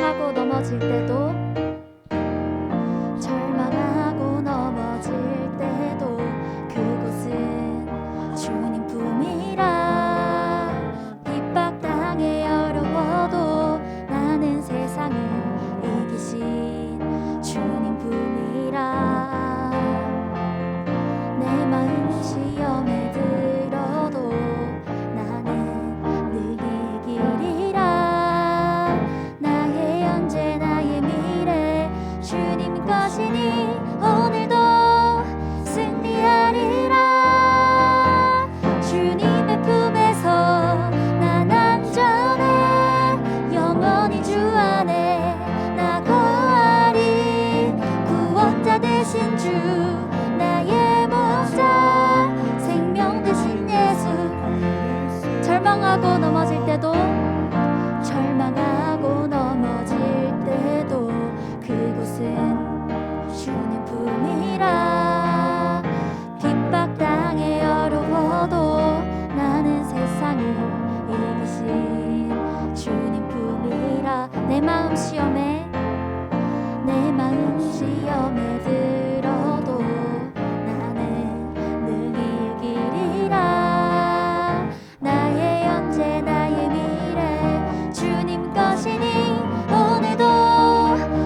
절망하고 넘어질 때도 절망하고 넘어질 때도 그곳은 주님 품이라. 핍박당해 어려워도 나는 세상을 이기신 주님 품이라. 내 마음 시험에 들어도 나는 늘 이기리라. 나의 현재 나의 미래 주님 것이니 오늘도 승리하리라. 주님의 품에서 난 안전해. 영원히 주 안에 나 거하리. 구원자 되신 주 나의 목자 생명 되신 예수. 절망하고 넘어질 때도 절망하고 넘어질 때도 그곳은 주님 품이라. 핍박당해 어려워도 나는 세상을 이기신 주님 품이라. 내 마음 시험에 들어도 나는 늘 이기리라. 나의 현재 나의 미래 주님 것이니 오늘도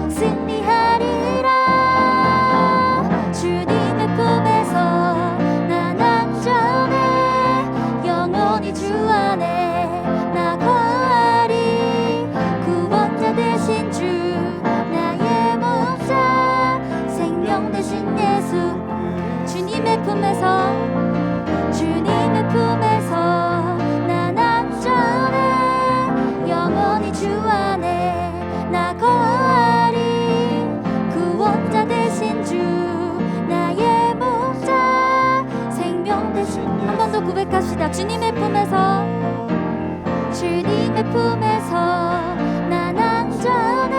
승리하리라. 주님의 품에서 난 안전해. 영원히 주 안에 나 거하리. 구원자 되신 주 나의 목자 생명 되신 예수. 주님의 품에서 난 안전해. 영원히 주 안에 나 거하리. 구원자 되신 주 나의 목자 생명 되신. 한 번 더 고백합시다. 주님의 품에서 난 안전해.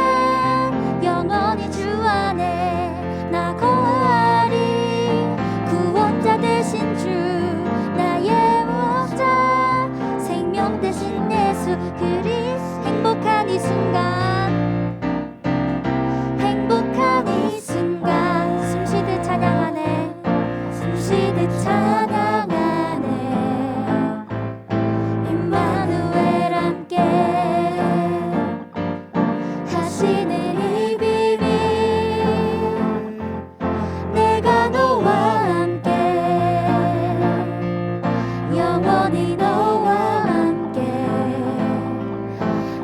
영원히 주 안에 나 거하리. 구원자 되신 주 나의 목자 생명 되신 예수 그리스도. 행복한 이 순간 숨쉬듯 찬양하네. 임마누엘 함께 하시는 이 비밀. 내가 너와 함께 영원히 너와 함께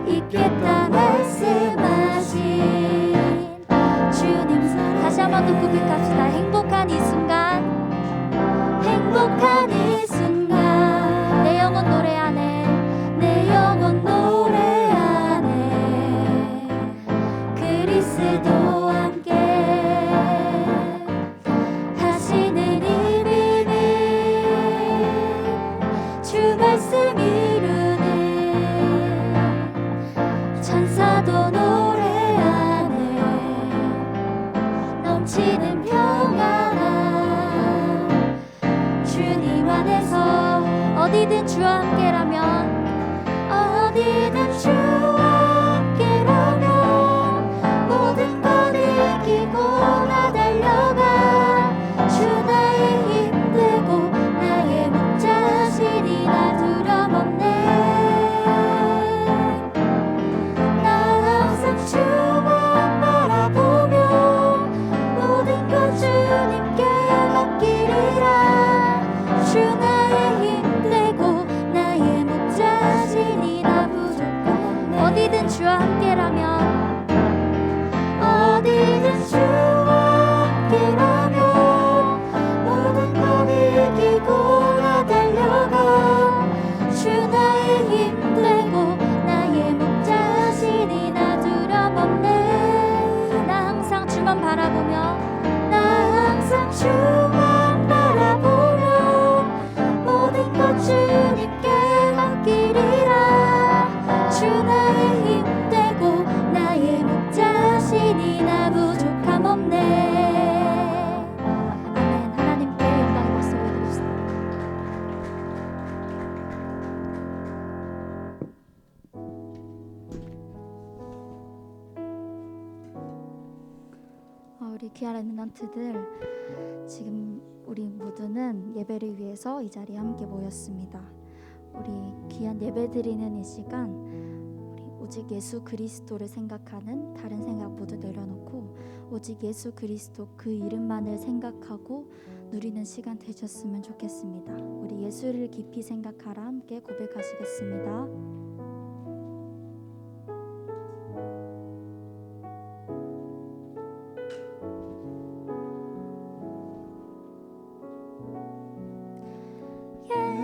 있겠다 말씀하신 주님 사랑. 다시 한 번 더 고백합시다. 행복한 이 순간 내 영혼 노래하네. 내 영혼 노래하네. 그리스도와 함께 하시는 이 비밀. 주 말씀 이루는 천사도 노래하네. 넘치는 평안함 주님 안에서. 어디든 주와 함께라면 모든 것 이기고 나 달려가. 주 나의 힘 되고 나의 목자시니 나 두려움없네. 나 항상 주만 바라보며 모든 것 주님께 맡기리라. 주 나의 힘 되고 나의 목자시니 나 부족함. 어디든 주와 함께라면 모든 것 이기고 나 달려가. 주 나의 힘 되고 나의 목자시니 나 두려움없네. 나 항상 주만 바라보며 모든 것 주님께 맡기리라. 주 나의 힘 되고 나의 목자시니 나 부족함 없네. 아멘. 하나님께 영광의 박수 올려드립시다. 귀한 렘넌트들, 지금 우리 모두는 예배를 위해서 이 자리에 함께 모였습니다. 우리 귀한 예배 드리는 이 시간, 우리 오직 예수 그리스도를 생각하는 다른 생각 모두 내려놓고 오직 예수 그리스도 그 이름만을 생각하고 누리는 시간 되셨으면 좋겠습니다. 우리 예수를 깊이 생각하라 함께 고백하시겠습니다.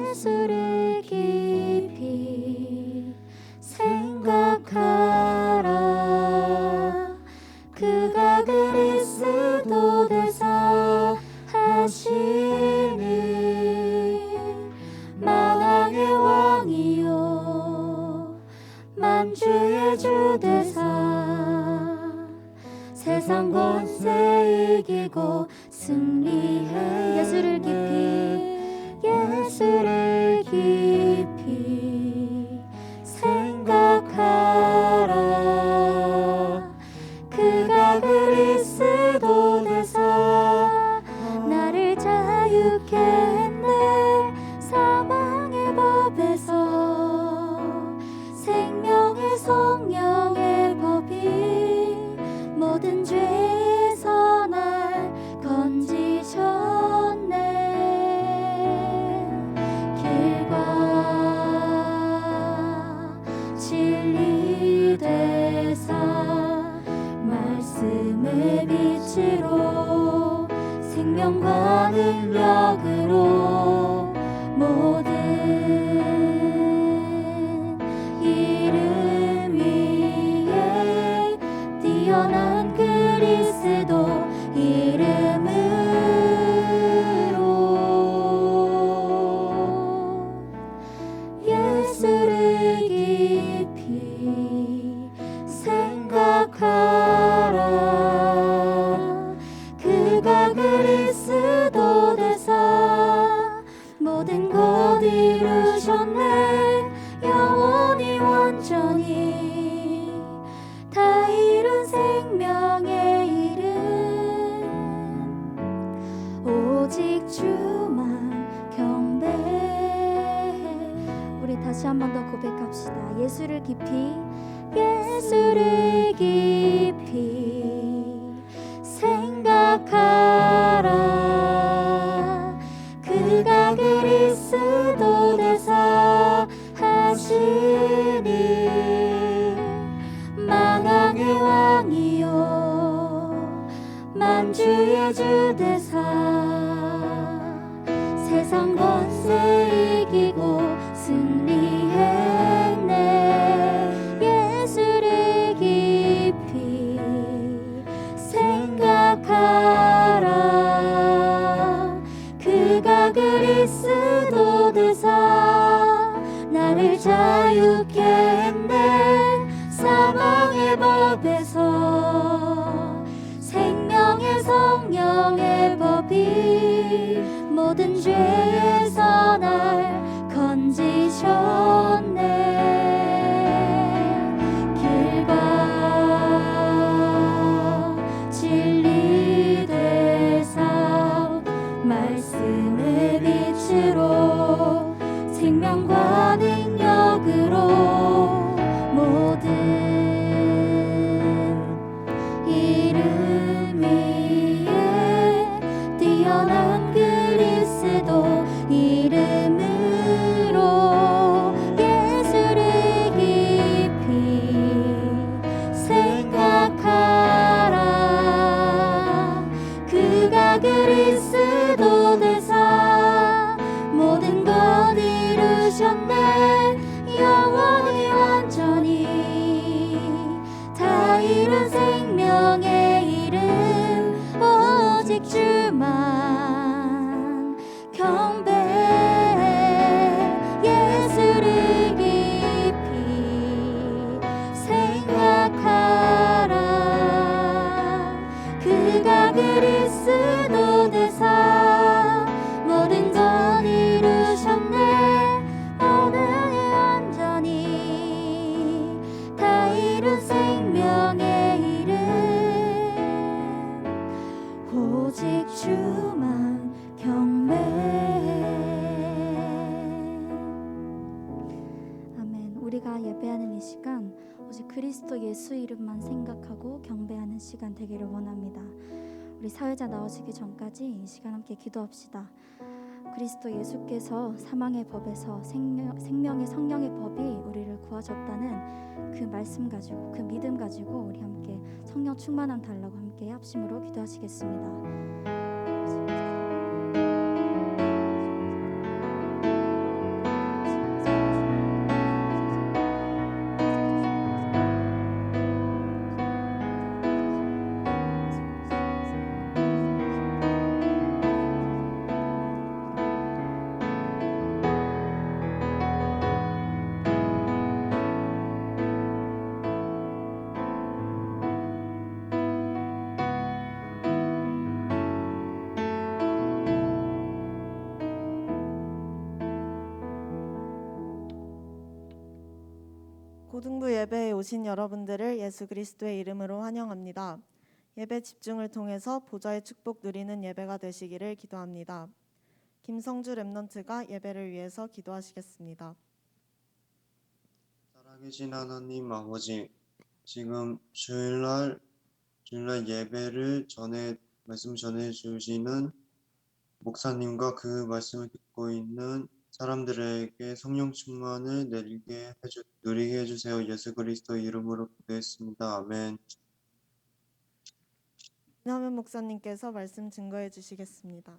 예수를 깊이 생각하라. 그가 그리스도 대사 하시는 만왕의 왕이요 만주의 주 대사 세상 권세 이기고 승리해. 예수를 깊이 생각하라. 그가 그리스도 대사 나를 자유케 했네. 사망의 법에서 생명의 성령의 법이 모든 죄에서 날 건지셨네. 진리 되사 말씀의 빛으로 생명과 능력으로 모든 이름 위에 뛰어난 그리스도 이름으로 예수를 깊이 생각하라. 그가 그리스도 대사 모든 것 이루셨네. 영원히 완전히 다 이룬 생명의 이름 오직 주만 경배해. 우리 다시 한 번 더 고백합시다. 예수를 깊이 생각하라. 그가 그리스도 대사 하시니 만왕의 왕이요 만주의 주 대사 세상 권세 이기고 승리했네. 예수를 깊이 생각하라. 그가 그리스도 대사 나를 자유케 했네. 사망의 법에서 생명의 성령의 법이 모든 죄에서 날 건지셨네. 길과 진리 되사 말씀의 빛으로 생명과 능력으로 모든 이름 위에 뛰어난 그리스도 이름으로 예수를 깊이 생각하라. 그가 그리스도 대사 모든 것 이루셨네. 영원히 우리가 예배하는 이 시간 오직 그리스도 예수 이름만 생각하고 경배하는 시간 되기를 원합니다. 우리 사회자 나오시기 전까지 이 시간 함께 기도합시다. 그리스도 예수께서 사망의 법에서 생명의 성령의 법이 우리를 구하셨다는 그 말씀 가지고, 그 믿음 가지고 우리 함께 성령 충만함 달라고 함께 합심으로 기도하시겠습니다. 고등부 예배에 오신 여러분들을 예수 그리스도의 이름으로 환영합니다. 예배 집중을 통해서 보좌의 축복 누리는 예배가 되시기를 기도합니다. 김성주 랩넌트가 예배를 위해서 기도하시겠습니다. 살아계신 하나님 아버지, 지금 주일날 예배를 말씀 전해 주시는 목사님과 그 말씀을 듣고 있는 사람들에게 성령 충만을 누리게 해주세요. 예수 그리스도 이름으로 기도했습니다. 아멘. 이남현 목사님께서 말씀 증거해 주시겠습니다.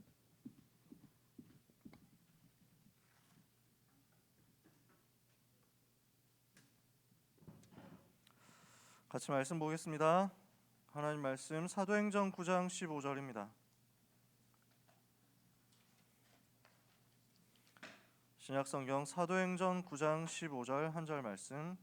같이 말씀 보겠습니다. 하나님 말씀 사도행전 9장 15절입니다. 신약성경 사도행전 9장 15절 한 절 말씀.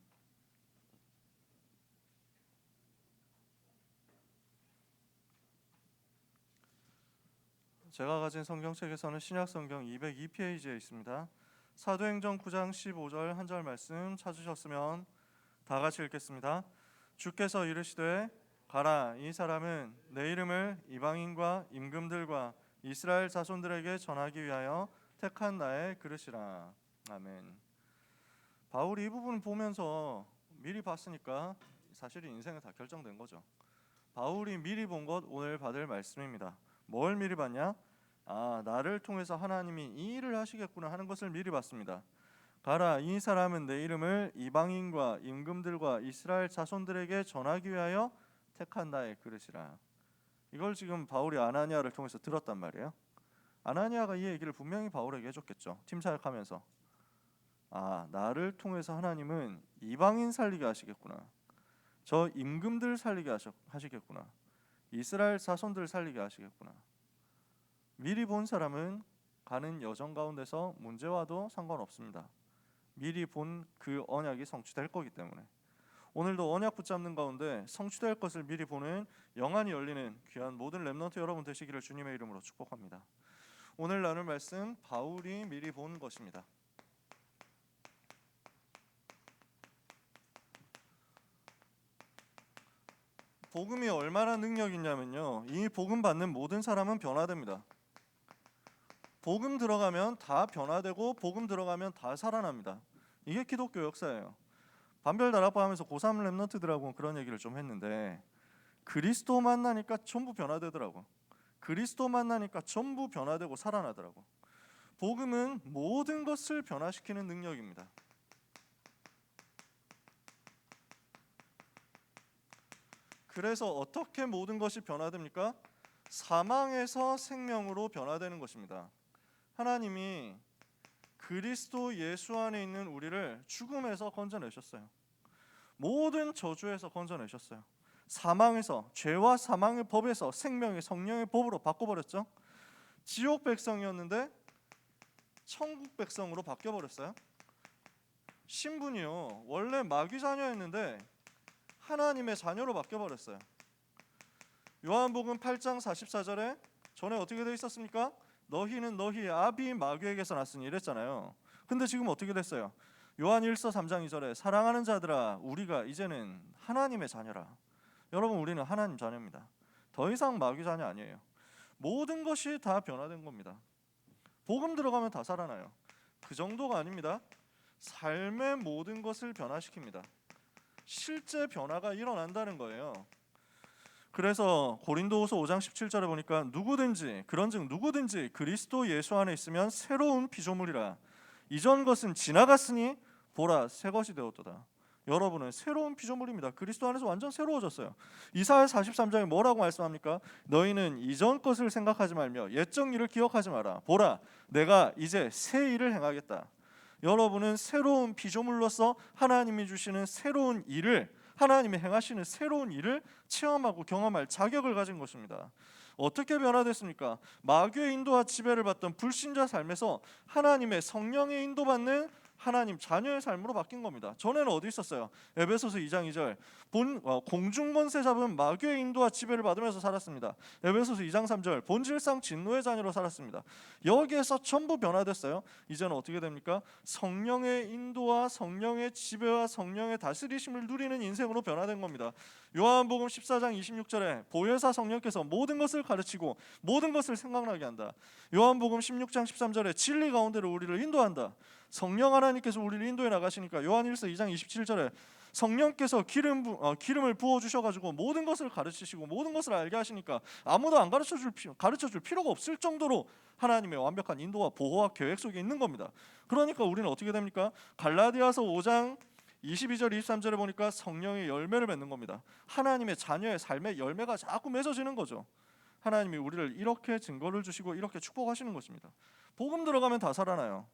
제가 가진 성경책에서는 신약성경 202페이지에 있습니다. 사도행전 9장 15절 한 절 말씀 찾으셨으면 다 같이 읽겠습니다. 주께서 이르시되 가라, 이 사람은 내 이름을 이방인과 임금들과 이스라엘 자손들에게 전하기 위하여 택한 나의 그릇이라. 아멘. 바울이 이 부분을 보면서 미리 봤으니까 사실 인생은 다 결정된 거죠. 바울이 미리 본 것 오늘 받을 말씀입니다. 뭘 미리 봤냐? 나를 통해서 하나님이 이 일을 하시겠구나 하는 것을 미리 봤습니다. 가라, 이 사람은 내 이름을 이방인과 임금들과 이스라엘 자손들에게 전하기 위하여 택한 나의 그릇이라. 이걸 지금 바울이 아나니아를 통해서 들었단 말이에요. 아나니아가 이 얘기를 분명히 바울에게 해줬겠죠. 팀 사역하면서 나를 통해서 하나님은 이방인 살리게 하시겠구나, 저 임금들 살리게 하시겠구나, 이스라엘 자손들 살리게 하시겠구나. 미리 본 사람은 가는 여정 가운데서 문제 와도 상관없습니다. 미리 본 그 언약이 성취될 거기 때문에. 오늘도 언약 붙잡는 가운데 성취될 것을 미리 보는 영안이 열리는 귀한 모든 렘넌트 여러분 되시기를 주님의 이름으로 축복합니다. 오늘 나눌 말씀 바울이 미리 본 것입니다. 복음이 얼마나 능력이 있냐면요, 이 복음 받는 모든 사람은 변화됩니다. 복음 들어가면 다 변화되고 복음 들어가면 다 살아납니다. 이게 기독교 역사예요. 반별다락방하면서 고3 랩런트들하고 그런 얘기를 좀 했는데, 그리스도 만나니까 전부 변화되더라고. 그리스도 만나니까 전부 변화되고 살아나더라고. 복음은 모든 것을 변화시키는 능력입니다. 그래서 어떻게 모든 것이 변화됩니까? 사망에서 생명으로 변화되는 것입니다. 하나님이 그리스도 예수 안에 있는 우리를 죽음에서 건져내셨어요. 모든 저주에서 건져내셨어요. 사망에서, 죄와 사망의 법에서 생명의 성령의 법으로 바꿔버렸죠. 지옥 백성이었는데 천국 백성으로 바뀌어버렸어요. 신분이요, 원래 마귀 자녀였는데 하나님의 자녀로 바뀌어버렸어요. 요한복음 8장 44절에 전에 어떻게 되어 있었습니까? 너희는 너희 아비 마귀에게서 났으니 이랬잖아요. 근데 지금 어떻게 됐어요? 요한 1서 3장 2절에 사랑하는 자들아, 우리가 이제는 하나님의 자녀라. 여러분, 우리는 하나님 자녀입니다. 더 이상 마귀 자녀 아니에요. 모든 것이 다 변화된 겁니다. 복음 들어가면 다 살아나요. 그 정도가 아닙니다. 삶의 모든 것을 변화시킵니다. 실제 변화가 일어난다는 거예요. 그래서 고린도후서 5장 17절에 보니까 누구든지 그런즉 누구든지 그리스도 예수 안에 있으면 새로운 피조물이라 이전 것은 지나갔으니 보라 새 것이 되었도다. 여러분은 새로운 피조물입니다. 그리스도 안에서 완전 새로워졌어요. 이사야 43장에 뭐라고 말씀합니까? 너희는 이전 것을 생각하지 말며 옛적 일을 기억하지 마라. 보라 내가 이제 새 일을 행하겠다. 여러분은 새로운 피조물로서 하나님이 주시는 새로운 일을, 하나님이 행하시는 새로운 일을 체험하고 경험할 자격을 가진 것입니다. 어떻게 변화됐습니까? 마귀의 인도와 지배를 받던 불신자 삶에서 하나님의 성령의 인도받는 하나님 자녀의 삶으로 바뀐 겁니다. 전에는 어디 있었어요? 에베소서 2장 2절 공중권세 잡은 마귀의 인도와 지배를 받으면서 살았습니다. 에베소서 2장 3절 본질상 진노의 자녀로 살았습니다. 여기에서 전부 변화됐어요. 이제는 어떻게 됩니까? 성령의 인도와 성령의 지배와 성령의 다스리심을 누리는 인생으로 변화된 겁니다. 요한복음 14장 26절에 보혜사 성령께서 모든 것을 가르치고 모든 것을 생각나게 한다. 요한복음 16장 13절에 진리 가운데로 우리를 인도한다. 성령 하나님께서 우리를 인도해 나가시니까 요한일서 2장 27절에 성령께서 기름을 부어 주셔가지고 모든 것을 가르치시고 모든 것을 알게 하시니까 아무도 안 가르쳐 줄 필요가 없을 정도로 하나님의 완벽한 인도와 보호와 계획 속에 있는 겁니다. 그러니까 우리는 어떻게 됩니까? 갈라디아서 5장 22절 23절에 보니까 성령의 열매를 맺는 겁니다. 하나님의 자녀의 삶의 열매가 자꾸 맺어지는 거죠. 하나님이 우리를 이렇게 증거를 주시고 이렇게 축복하시는 것입니다. 복음 들어가면 다 살아나요.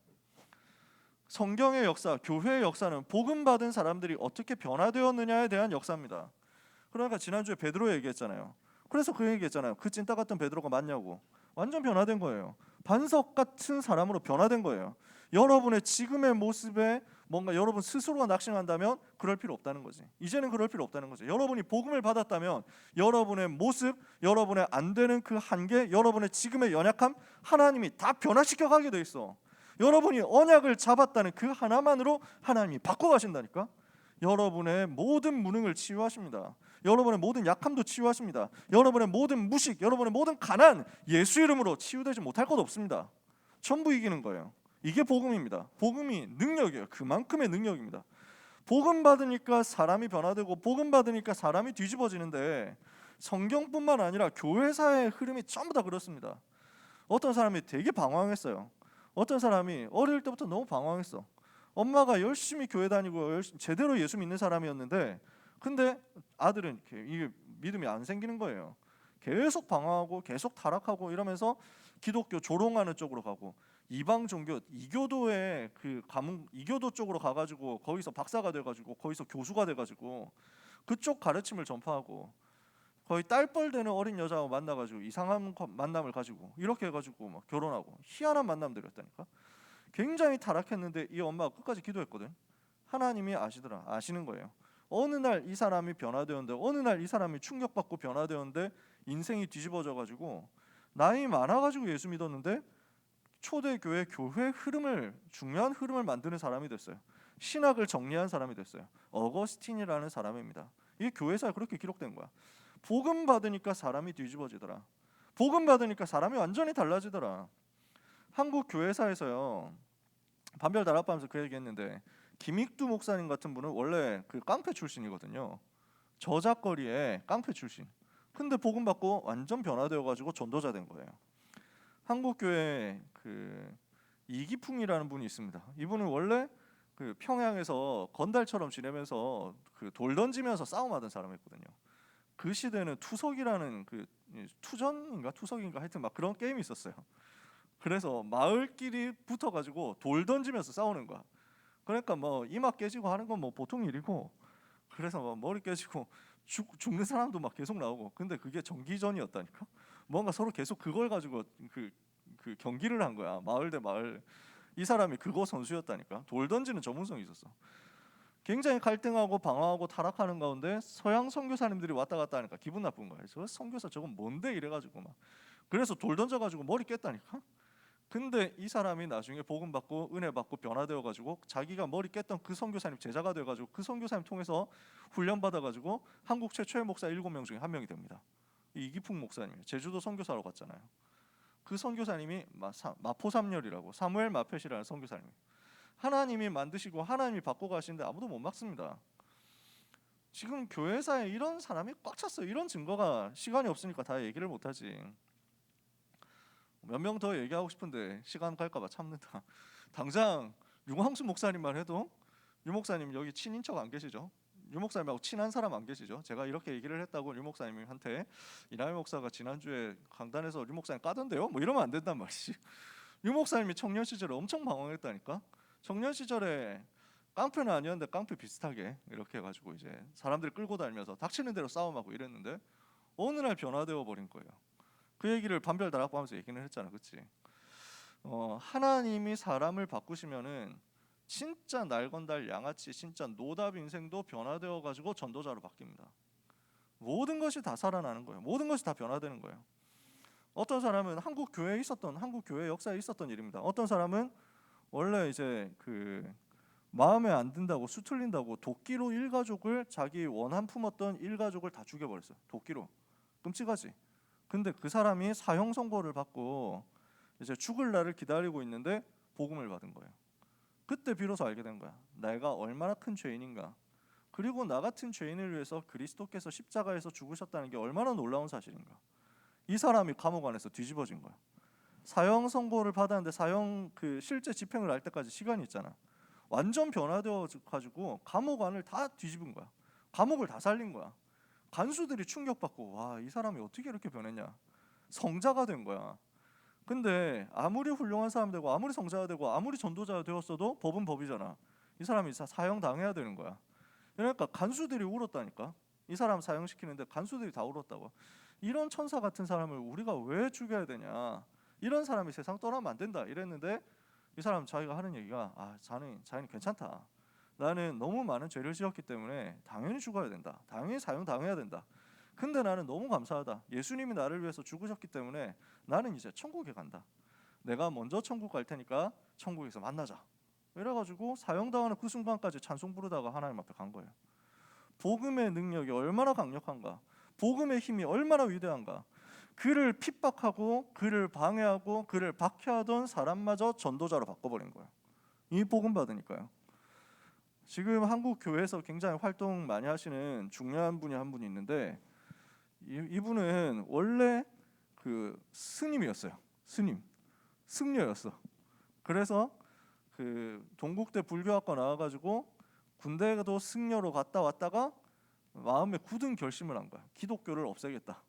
성경의 역사, 교회의 역사는 복음 받은 사람들이 어떻게 변화되었느냐에 대한 역사입니다. 그러니까 지난주에 베드로 얘기했잖아요. 그래서 그 얘기했잖아요. 그 찐따 같은 베드로가 맞냐고. 완전 변화된 거예요. 반석 같은 사람으로 변화된 거예요. 여러분의 지금의 모습에 뭔가 여러분 스스로가 낙심한다면 그럴 필요 없다는 거지. 이제는 그럴 필요 없다는 거죠. 여러분이 복음을 받았다면 여러분의 모습, 여러분의 안 되는 그 한계, 여러분의 지금의 연약함 하나님이 다 변화시켜 가게 돼 있어. 여러분이 언약을 잡았다는 그 하나만으로 하나님이 바꿔가신다니까. 여러분의 모든 무능을 치유하십니다. 여러분의 모든 약함도 치유하십니다. 여러분의 모든 무식, 여러분의 모든 가난 예수 이름으로 치유되지 못할 것 없습니다. 전부 이기는 거예요. 이게 복음입니다. 복음이 능력이에요. 그만큼의 능력입니다. 복음 받으니까 사람이 변화되고 복음 받으니까 사람이 뒤집어지는데 성경뿐만 아니라 교회사의 흐름이 전부 다 그렇습니다. 어떤 사람이 되게 방황했어요. 어떤 사람이 어릴 때부터 너무 방황했어. 엄마가 열심히 교회 다니고 제대로 예수 믿는 사람이었는데 근데 아들은 이게 믿음이 안 생기는 거예요. 계속 방황하고 계속 타락하고 이러면서 기독교 조롱하는 쪽으로 가고 이방 종교 이교도의 그 가문 이교도 쪽으로 가가지고 거기서 박사가 돼가지고 거기서 교수가 돼가지고 그쪽 가르침을 전파하고 거의 딸뻘 되는 어린 여자와 만나가지고 이상한 만남을 가지고 이렇게 해가지고 막 결혼하고 희한한 만남들이었다니까. 굉장히 타락했는데 이 엄마가 끝까지 기도했거든. 하나님이 아시더라. 아시는 거예요. 어느 날 이 사람이 변화되었는데 어느 날 이 사람이 충격받고 변화되었는데 인생이 뒤집어져가지고 나이 많아가지고 예수 믿었는데 초대교회 교회 흐름을 중요한 흐름을 만드는 사람이 됐어요. 신학을 정리한 사람이 됐어요. 어거스틴이라는 사람입니다. 이게 교회사에 그렇게 기록된 거야. 복음 받으니까 사람이 뒤집어지더라. 복음 받으니까 사람이 완전히 달라지더라. 한국 교회사에서요. 반별 다락방에서 그 얘기했는데 김익두 목사님 같은 분은 원래 그 깡패 출신이거든요. 저작거리에 깡패 출신. 근데 복음 받고 완전 변화되어 가지고 전도자 된 거예요. 한국 교회 그 이기풍이라는 분이 있습니다. 이분은 원래 그 평양에서 건달처럼 지내면서 그 돌 던지면서 싸움하던 사람이었거든요. 그 시대는 투석이라는 그 투전인가 투석인가 하여튼 막 그런 게임이 있었어요. 그래서 마을끼리 붙어가지고 돌 던지면서 싸우는 거야. 그러니까 뭐 이마 깨지고 하는 건 뭐 보통 일이고, 그래서 뭐 머리 깨지고 죽는 사람도 막 계속 나오고. 근데 그게 정기전이었다니까. 뭔가 서로 계속 그걸 가지고 그 경기를 한 거야. 마을 대 마을. 이 사람이 그거 선수였다니까. 돌 던지는 전문성이 있었어. 굉장히 갈등하고 방황하고 타락하는 가운데 서양 선교사님들이 왔다 갔다 하니까 기분 나쁜 거예요. 저 선교사 저건 뭔데 이래가지고 막. 그래서 돌 던져가지고 머리 깼다니까. 근데 이 사람이 나중에 복음 받고 은혜 받고 변화되어 가지고 자기가 머리 깼던 그 선교사님 제자가 되어 가지고 그 선교사님 통해서 훈련 받아 가지고 한국 최초의 목사 7명 중에 한 명이 됩니다. 이기풍 목사님 제주도 선교사로 갔잖아요. 그 선교사님이 마포삼열이라고 사무엘 마펫이라는 선교사님. 하나님이 만드시고 하나님이 바꿔가시는데 아무도 못 막습니다. 지금 교회사에 이런 사람이 꽉 찼어요. 이런 증거가 시간이 없으니까 다 얘기를 못하지. 몇 명 더 얘기하고 싶은데 시간 갈까봐 참는다. 당장 류광수 목사님만 해도, 류 목사님 여기 친인척 안 계시죠? 류 목사님하고 친한 사람 안 계시죠? 제가 이렇게 얘기를 했다고 류 목사님한테 이남희 목사가 지난주에 강단에서 류 목사님 까던데요? 뭐 이러면 안 된단 말이지. 류 목사님이 청년 시절에 엄청 방황했다니까. 청년 시절에 깡패는 아니었는데 깡패 비슷하게 이렇게 해가지고 이제 사람들 끌고 다니면서 닥치는 대로 싸움하고 이랬는데 어느 날 변화되어 버린 거예요. 그 얘기를 반별다락고 하면서 얘기는 했잖아, 그렇지? 하나님이 사람을 바꾸시면은 진짜 날건달 양아치 진짜 노답 인생도 변화되어 가지고 전도자로 바뀝니다. 모든 것이 다 살아나는 거예요. 모든 것이 다 변화되는 거예요. 어떤 사람은 한국 교회 역사에 있었던 일입니다. 어떤 사람은 원래 이제 마음에 안 든다고 수틀린다고 도끼로 일가족을, 자기 원한 품었던 일가족을 다 죽여버렸어요. 도끼로. 끔찍하지. 근데 그 사람이 사형 선고를 받고 이제 죽을 날을 기다리고 있는데 복음을 받은 거예요. 그때 비로소 알게 된 거야. 내가 얼마나 큰 죄인인가. 그리고 나 같은 죄인을 위해서 그리스도께서 십자가에서 죽으셨다는 게 얼마나 놀라운 사실인가. 이 사람이 감옥 안에서 뒤집어진 거야. 사형 선고를 받았는데 사형 실제 집행을 할 때까지 시간이 있잖아. 완전 변화되어 가지고 감옥 안을 다 뒤집은 거야. 감옥을 다 살린 거야. 간수들이 충격받고, 와, 이 사람이 어떻게 이렇게 변했냐. 성자가 된 거야. 근데 아무리 훌륭한 사람 되고 아무리 성자가 되고 아무리 전도자가 되었어도 법은 법이잖아. 이 사람이 사형 당해야 되는 거야. 그러니까 간수들이 울었다니까. 이 사람 사형시키는데 간수들이 다 울었다고. 이런 천사 같은 사람을 우리가 왜 죽여야 되냐. 이런 사람이 세상 떠나면 안 된다 이랬는데, 이 사람 자기가 하는 얘기가, 자기는 괜찮다. 나는 너무 많은 죄를 지었기 때문에 당연히 죽어야 된다. 당연히 사형 당해야 된다. 근데 나는 너무 감사하다. 예수님이 나를 위해서 죽으셨기 때문에 나는 이제 천국에 간다. 내가 먼저 천국 갈 테니까 천국에서 만나자. 이래가지고 사형당하는 그 순간까지 찬송 부르다가 하나님 앞에 간 거예요. 복음의 능력이 얼마나 강력한가. 복음의 힘이 얼마나 위대한가. 그를 핍박하고 그를 방해하고 그를 박해하던 사람마저 전도자로 바꿔버린 거예요. 이 복음 받으니까요. 지금 한국 교회에서 굉장히 활동 많이 하시는 중요한 분이 한 분이 있는데, 이분은 원래 스님이었어요. 승려였어. 그래서 동국대 불교학과 나와가지고 군대도 승려로 갔다 왔다가 마음에 굳은 결심을 한 거야. 기독교를 없애겠다.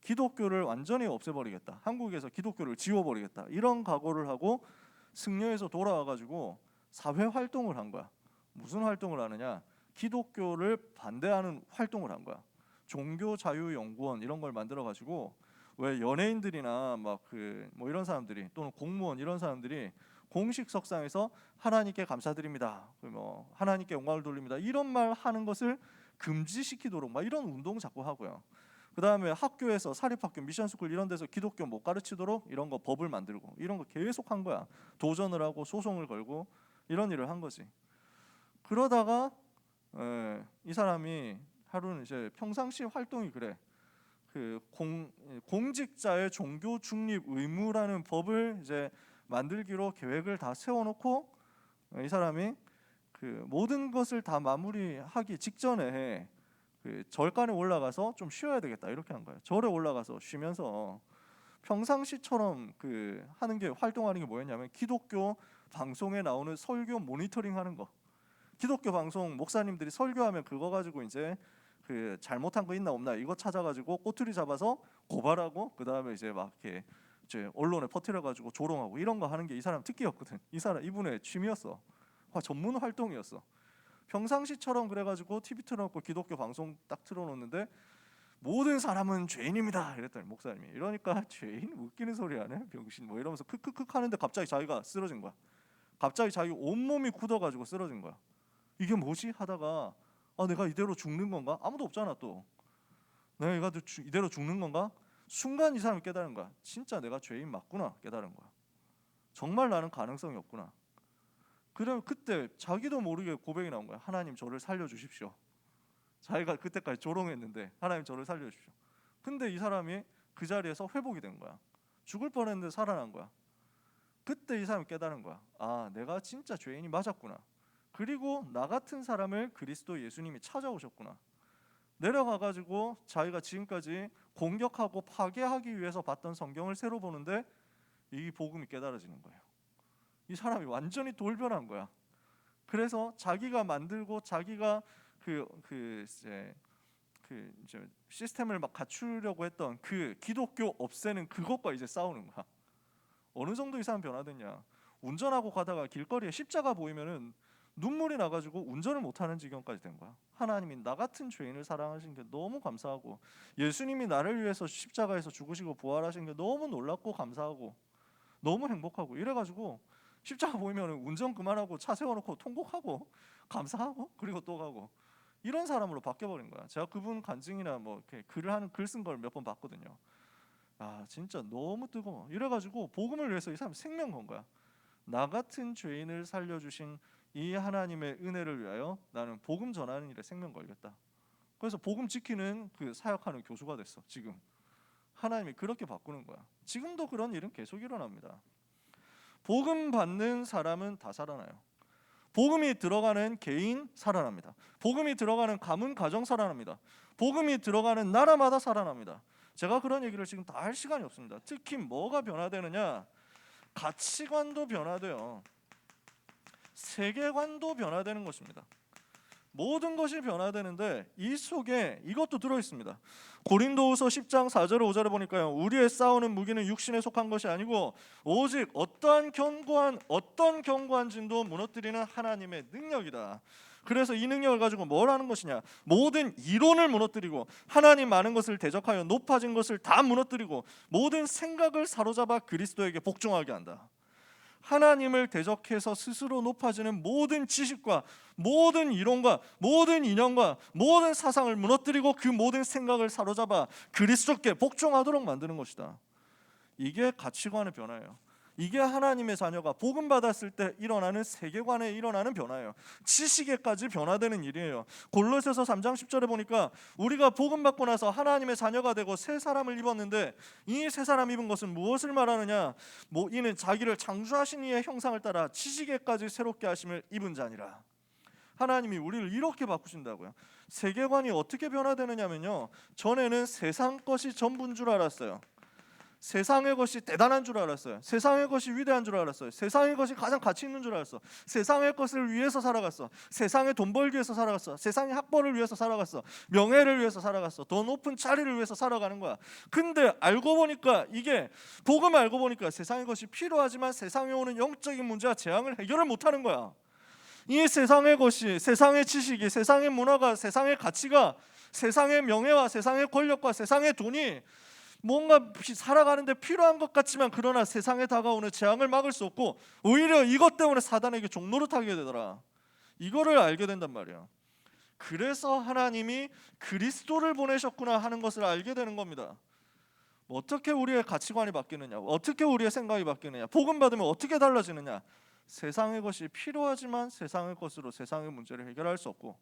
기독교를 완전히 없애버리겠다. 한국에서 기독교를 지워버리겠다. 이런 각오를 하고 승려에서 돌아와가지고 사회 활동을 한 거야. 무슨 활동을 하느냐? 기독교를 반대하는 활동을 한 거야. 종교자유연구원 이런 걸 만들어가지고, 왜 연예인들이나 뭐 이런 사람들이, 또는 공무원 이런 사람들이 공식 석상에서 하나님께 감사드립니다, 뭐 하나님께 영광을 돌립니다, 이런 말 하는 것을 금지시키도록 막 이런 운동 자꾸 하고요. 그 다음에 학교에서 사립학교, 미션스쿨 이런 데서 기독교 못 가르치도록 이런 거 법을 만들고 이런 거 계속 한 거야. 도전을 하고 소송을 걸고 이런 일을 한 거지. 그러다가 이 사람이 하루는 이제 평상시 활동이 그래. 공직자의 종교 중립 의무라는 법을 이제 만들기로 계획을 다 세워놓고, 이 사람이 모든 것을 다 마무리하기 직전에 절간에 올라가서 좀 쉬어야 되겠다 이렇게 한 거예요. 절에 올라가서 쉬면서 평상시처럼 하는 게, 활동하는 게 뭐였냐면 기독교 방송에 나오는 설교 모니터링 하는 거. 기독교 방송 목사님들이 설교하면 그거 가지고 이제 잘못한 거 있나 없나 이거 찾아가지고 꼬투리 잡아서 고발하고, 그 다음에 이제 막 이렇게 이제 언론에 퍼뜨려가지고 조롱하고 이런 거 하는 게 이 사람 특기였거든. 이분의 취미였어. 전문 활동이었어. 평상시처럼 그래가지고 TV 틀어놓고 기독교 방송 딱 틀어놓는데, 모든 사람은 죄인입니다 이랬더니 목사님이, 이러니까 죄인 웃기는 소리 하네 병신 뭐 이러면서 크크크 하는데 갑자기 자기가 쓰러진 거야. 갑자기 자기 온몸이 굳어가지고 쓰러진 거야. 이게 뭐지 하다가, 내가 이대로 죽는 건가? 아무도 없잖아. 또 내가 이대로 죽는 건가? 순간 이 사람이 깨달은 거야. 진짜 내가 죄인 맞구나 깨달은 거야. 정말 나는 가능성이 없구나. 그럼 그때 자기도 모르게 고백이 나온 거야. 하나님 저를 살려주십시오. 자기가 그때까지 조롱했는데 하나님 저를 살려주십시오. 근데 이 사람이 그 자리에서 회복이 된 거야. 죽을 뻔했는데 살아난 거야. 그때 이 사람이 깨달은 거야. 아, 내가 진짜 죄인이 맞았구나. 그리고 나 같은 사람을 그리스도 예수님이 찾아오셨구나. 내려가가지고 자기가 지금까지 공격하고 파괴하기 위해서 봤던 성경을 새로 보는데 이 복음이 깨달아지는 거예요. 이 사람이 완전히 돌변한 거야. 그래서 자기가 만들고 자기가 이제 시스템을 막 갖추려고 했던 그 기독교 없애는 그것과 이제 싸우는 거야. 어느 정도 이 사람 변화됐냐? 운전하고 가다가 길거리에 십자가 보이면은 눈물이 나가지고 운전을 못하는 지경까지 된 거야. 하나님이 나 같은 죄인을 사랑하신 게 너무 감사하고, 예수님이 나를 위해서 십자가에서 죽으시고 부활하신 게 너무 놀랍고 감사하고 너무 행복하고, 이래가지고 십자가 보이면 운전 그만하고 차 세워놓고 통곡하고 감사하고 그리고 또 가고, 이런 사람으로 바뀌어버린 거야. 제가 그분 간증이나 뭐 이렇게 글 쓴 걸 몇 번 봤거든요. 아, 진짜 너무 뜨거워. 이래가지고 복음을 위해서 이 사람 생명 건 거야. 나 같은 죄인을 살려주신 이 하나님의 은혜를 위하여 나는 복음 전하는 일에 생명 걸겠다. 그래서 복음 지키는 그 사역하는 교수가 됐어. 지금 하나님이 그렇게 바꾸는 거야. 지금도 그런 일은 계속 일어납니다. 복음 받는 사람은 다 살아나요. 복음이 들어가는 개인 살아납니다. 복음이 들어가는 가문 가정 살아납니다. 복음이 들어가는 나라마다 살아납니다. 제가 그런 얘기를 지금 다 할 시간이 없습니다. 특히 뭐가 변화되느냐? 가치관도 변화돼요. 세계관도 변화되는 것입니다. 모든 것이 변화되는데 이 속에 이것도 들어있습니다. 고린도후서 10장 4절 5절에 보니까요, 우리의 싸우는 무기는 육신에 속한 것이 아니고 오직 어떤 견고한 진도 무너뜨리는 하나님의 능력이다. 그래서 이 능력을 가지고 뭘 하는 것이냐? 모든 이론을 무너뜨리고 하나님 많은 것을 대적하여 높아진 것을 다 무너뜨리고 모든 생각을 사로잡아 그리스도에게 복종하게 한다. 하나님을 대적해서 스스로 높아지는 모든 지식과 모든 이론과 모든 이념과 모든 사상을 무너뜨리고 그 모든 생각을 사로잡아 그리스도께 복종하도록 만드는 것이다. 이게 가치관의 변화예요. 이게 하나님의 자녀가 복음 받았을 때 일어나는 세계관에 일어나는 변화예요. 지식에까지 변화되는 일이에요. 골로새서 3장 10절에 보니까 우리가 복음 받고 나서 하나님의 자녀가 되고 새 사람을 입었는데 이 새 사람 입은 것은 무엇을 말하느냐? 이는 자기를 창조하신 이의 형상을 따라 지식에까지 새롭게 하심을 입은 자니라. 하나님이 우리를 이렇게 바꾸신다고요. 세계관이 어떻게 변화되느냐면요, 전에는 세상 것이 전부인 줄 알았어요. 세상의 것이 대단한 줄 알았어요. 세상의 것이 위대한 줄 알았어요. 세상의 것이 가장 가치 있는 줄 알았어. 세상의 것을 위해서 살아갔어. 세상의 돈 벌기 위해서 살아갔어. 세상의 학벌을 위해서 살아갔어. 명예를 위해서 살아갔어. 더 높은 자리를 위해서 살아가는 거야. 근데 알고 보니까, 이게 복음 알고 보니까 세상의 것이 필요하지만 세상에 오는 영적인 문제와 재앙을 해결을 못하는 거야. 이 세상의 것이, 세상의 지식이, 세상의 문화가, 세상의 가치가, 세상의 명예와 세상의 권력과 세상의 돈이 뭔가 살아가는데 필요한 것 같지만, 그러나 세상에 다가오는 재앙을 막을 수 없고 오히려 이것 때문에 사단에게 종노릇하게 되더라. 이거를 알게 된단 말이야. 그래서 하나님이 그리스도를 보내셨구나 하는 것을 알게 되는 겁니다. 어떻게 우리의 가치관이 바뀌느냐, 어떻게 우리의 생각이 바뀌느냐, 복음 받으면 어떻게 달라지느냐. 세상의 것이 필요하지만 세상의 것으로 세상의 문제를 해결할 수 없고,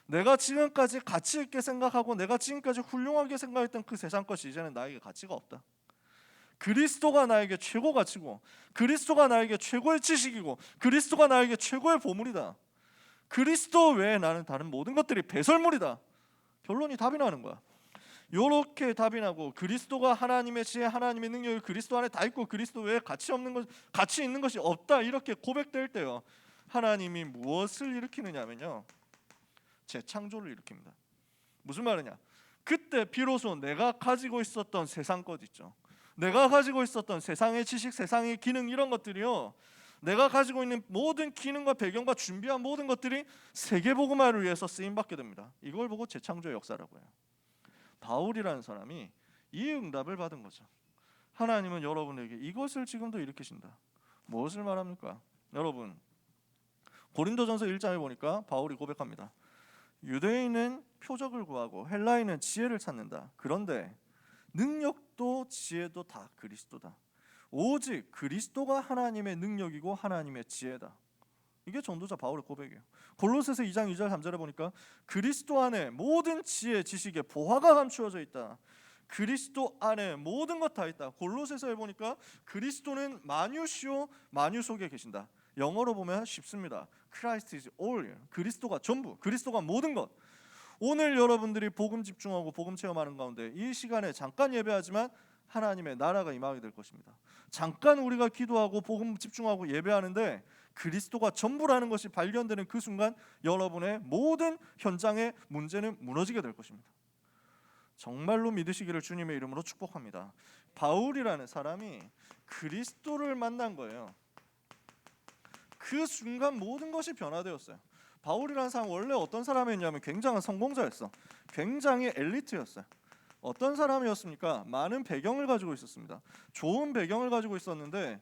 내가 지금까지 가치 있게 생각하고 내가 지금까지 훌륭하게 생각했던 그 세상 것이 이제는 나에게 가치가 없다. 그리스도가 나에게 최고 가치고, 그리스도가 나에게 최고의 지식이고, 그리스도가 나에게 최고의 보물이다. 그리스도 외에 나는 다른 모든 것들이 배설물이다. 결론이 답이 나는 거야. 요렇게 답이 나고, 그리스도가 하나님의 지혜, 하나님의 능력이 그리스도 안에 다 있고 그리스도 외에 가치 있는 것이 없다, 이렇게 고백될 때요, 하나님이 무엇을 일으키느냐면요, 재창조를 일으킵니다. 무슨 말이냐? 그때 비로소 내가 가지고 있었던 세상 것 있죠. 내가 가지고 있었던 세상의 지식, 세상의 기능, 이런 것들이요, 내가 가지고 있는 모든 기능과 배경과 준비한 모든 것들이 세계복음화를 위해서 쓰임받게 됩니다. 이걸 보고 재창조의 역사라고 해요. 바울이라는 사람이 이 응답을 받은 거죠. 하나님은 여러분에게 이것을 지금도 일으키신다. 무엇을 말합니까? 여러분, 고린도전서 1장에 보니까 바울이 고백합니다. 유대인은 표적을 구하고 헬라인은 지혜를 찾는다. 그런데 능력도 지혜도 다 그리스도다. 오직 그리스도가 하나님의 능력이고 하나님의 지혜다. 이게 전도자 바울의 고백이에요. 골로새서 2장 2절 3절에 보니까 그리스도 안에 모든 지혜 지식의 보화가 감추어져 있다. 그리스도 안에 모든 것 다 있다. 골로새서에 보니까 그리스도는 마뉴시오, 마뉴 속에 계신다. 영어로 보면 쉽습니다. Christ is all. 그리스도가 전부, 그리스도가 모든 것. 오늘 여러분들이 복음 집중하고 복음 체험하는 가운데 이 시간에 잠깐 예배하지만 하나님의 나라가 임하게 될 것입니다. 잠깐 우리가 기도하고 복음 집중하고 예배하는데 그리스도가 전부라는 것이 발견되는 그 순간 여러분의 모든 현장의 문제는 무너지게 될 것입니다. 정말로 믿으시기를 주님의 이름으로 축복합니다. 바울이라는 사람이 그리스도를 만난 거예요. 그 순간 모든 것이 변화되었어요. 바울이라는 사람은 원래 어떤 사람이었냐면 굉장한 성공자였어. 굉장히 엘리트였어요. 어떤 사람이었습니까? 많은 배경을 가지고 있었습니다. 좋은 배경을 가지고 있었는데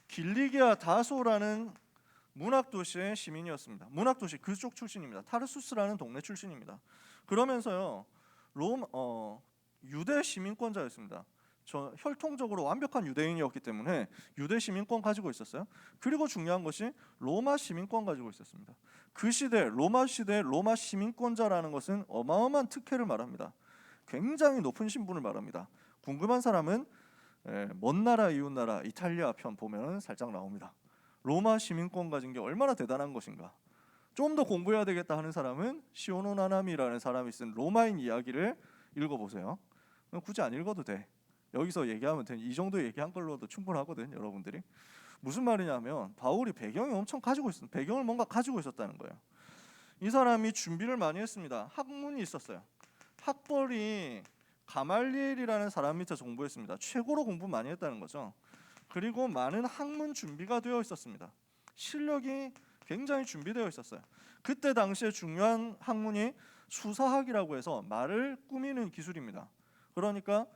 길리기아 다소라는 문학도시의 시민이었습니다. 문학도시 그쪽 출신입니다. 타르수스라는 동네 출신입니다. 그러면서요 유대 시민권자였습니다. 저 혈통적으로 완벽한 유대인이었기 때문에 유대 시민권 가지고 있었어요. 그리고 중요한 것이 로마 시민권 가지고 있었습니다. 그 시대 로마 시대 로마 시민권자라는 것은 어마어마한 특혜를 말합니다. 굉장히 높은 신분을 말합니다. 궁금한 사람은 먼 나라 이웃 나라 이탈리아 편 보면 살짝 나옵니다. 로마 시민권 가진 게 얼마나 대단한 것인가. 좀 더 공부해야 되겠다 하는 사람은 시오노 나나미라는 사람이 쓴 로마인 이야기를 읽어보세요. 굳이 안 읽어도 돼. 여기서 얘기하면 이 정도 얘기한 걸로도 충분하거든. 여러분들이 무슨 말이냐면 바울이 배경이 엄청 가지고 있었, 배경을 뭔가 가지고 있었다는 거예요. 이 사람이 준비를 많이 했습니다. 학문이 있었어요. 학벌이 가말리엘이라는 사람 밑에 공부했습니다. 최고로 공부 많이 했다는 거죠. 그리고 많은 학문 준비가 되어 있었습니다. 실력이 굉장히 준비되어 있었어요. 그때 당시에 중요한 학문이 수사학이라고 해서 말을 꾸미는 기술입니다. 그러니까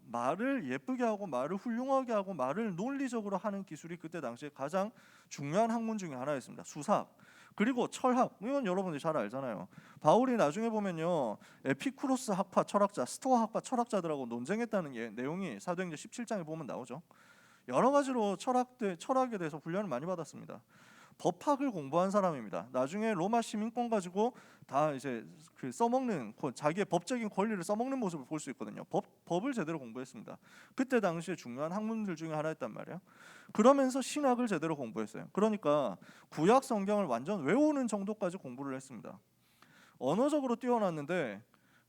말을 예쁘게 하고 말을 훌륭하게 하고 말을 논리적으로 하는 기술이 그때 당시에 가장 중요한 학문 중에 하나였습니다. 수사학. 그리고 철학. 이건 여러분들이 잘 알잖아요. 바울이 나중에 보면요 에피쿠로스 학파 철학자, 스토아 학파 철학자들하고 논쟁했다는 내용이 사도행전 17장에 보면 나오죠. 여러 가지로 철학에 대해서 훈련을 많이 받았습니다. 법학을 공부한 사람입니다. 나중에 로마 시민권 가지고 다 이제 그 써먹는 자기의 법적인 권리를 써먹는 모습을 볼 수 있거든요. 법을 제대로 공부했습니다. 그때 당시에 중요한 학문들 중에 하나였단 말이에요. 그러면서 신학을 제대로 공부했어요. 그러니까 구약 성경을 완전 외우는 정도까지 공부를 했습니다. 언어적으로 뛰어났는데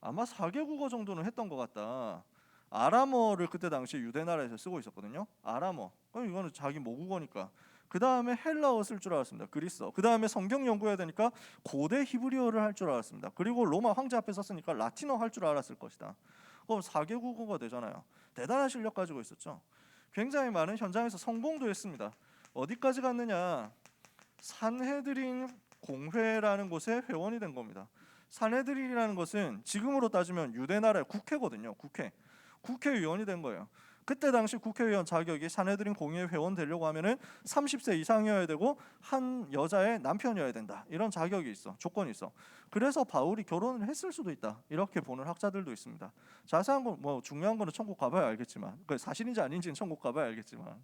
아마 4개 국어 정도는 했던 것 같다. 아람어를 그때 당시에 유대 나라에서 쓰고 있었거든요. 아람어. 이거는 자기 모국어니까. 그 다음에 헬라어 쓸 줄 알았습니다. 그리스어. 그 다음에 성경 연구해야 되니까 고대 히브리어를 할 줄 알았습니다. 그리고 로마 황제 앞에 섰으니까 라틴어 할 줄 알았을 것이다. 그럼 4개 국어가 되잖아요. 대단한 실력 가지고 있었죠. 굉장히 많은 현장에서 성공도 했습니다. 어디까지 갔느냐? 산헤드린 공회라는 곳에 회원이 된 겁니다. 산헤드린이라는 것은 지금으로 따지면 유대 나라의 국회거든요. 국회의원이 된 거예요. 그때 당시 국회의원 자격이 산헤드린 공회 회원 되려고 하면은 30세 이상이어야 되고 한 여자의 남편이어야 된다. 이런 자격이 있어. 조건이 있어. 그래서 바울이 결혼을 했을 수도 있다. 이렇게 보는 학자들도 있습니다. 자세한 건 중요한 거는 천국 가봐야 알겠지만, 그 사실인지 아닌지는 천국 가봐야 알겠지만,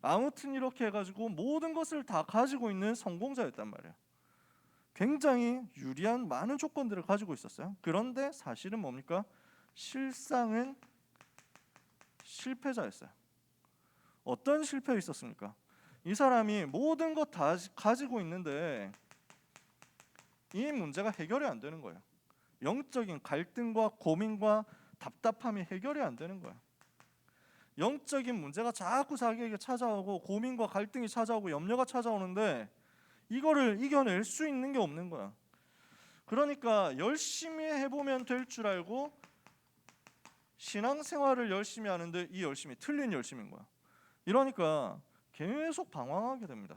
아무튼 이렇게 해가지고 모든 것을 다 가지고 있는 성공자였단 말이에요. 굉장히 유리한 많은 조건들을 가지고 있었어요. 그런데 사실은 뭡니까? 실상은 실패자였어요. 어떤 실패가 있었습니까? 이 사람이 모든 것 다 가지고 있는데 이 문제가 해결이 안 되는 거예요. 영적인 갈등과 고민과 답답함이 해결이 안 되는 거예요. 영적인 문제가 자꾸 자기에게 찾아오고 고민과 갈등이 찾아오고 염려가 찾아오는데 이거를 이겨낼 수 있는 게 없는 거야. 그러니까 열심히 해보면 될 줄 알고 신앙생활을 열심히 하는데 이 열심이 틀린 열심인 거야. 이러니까 계속 방황하게 됩니다.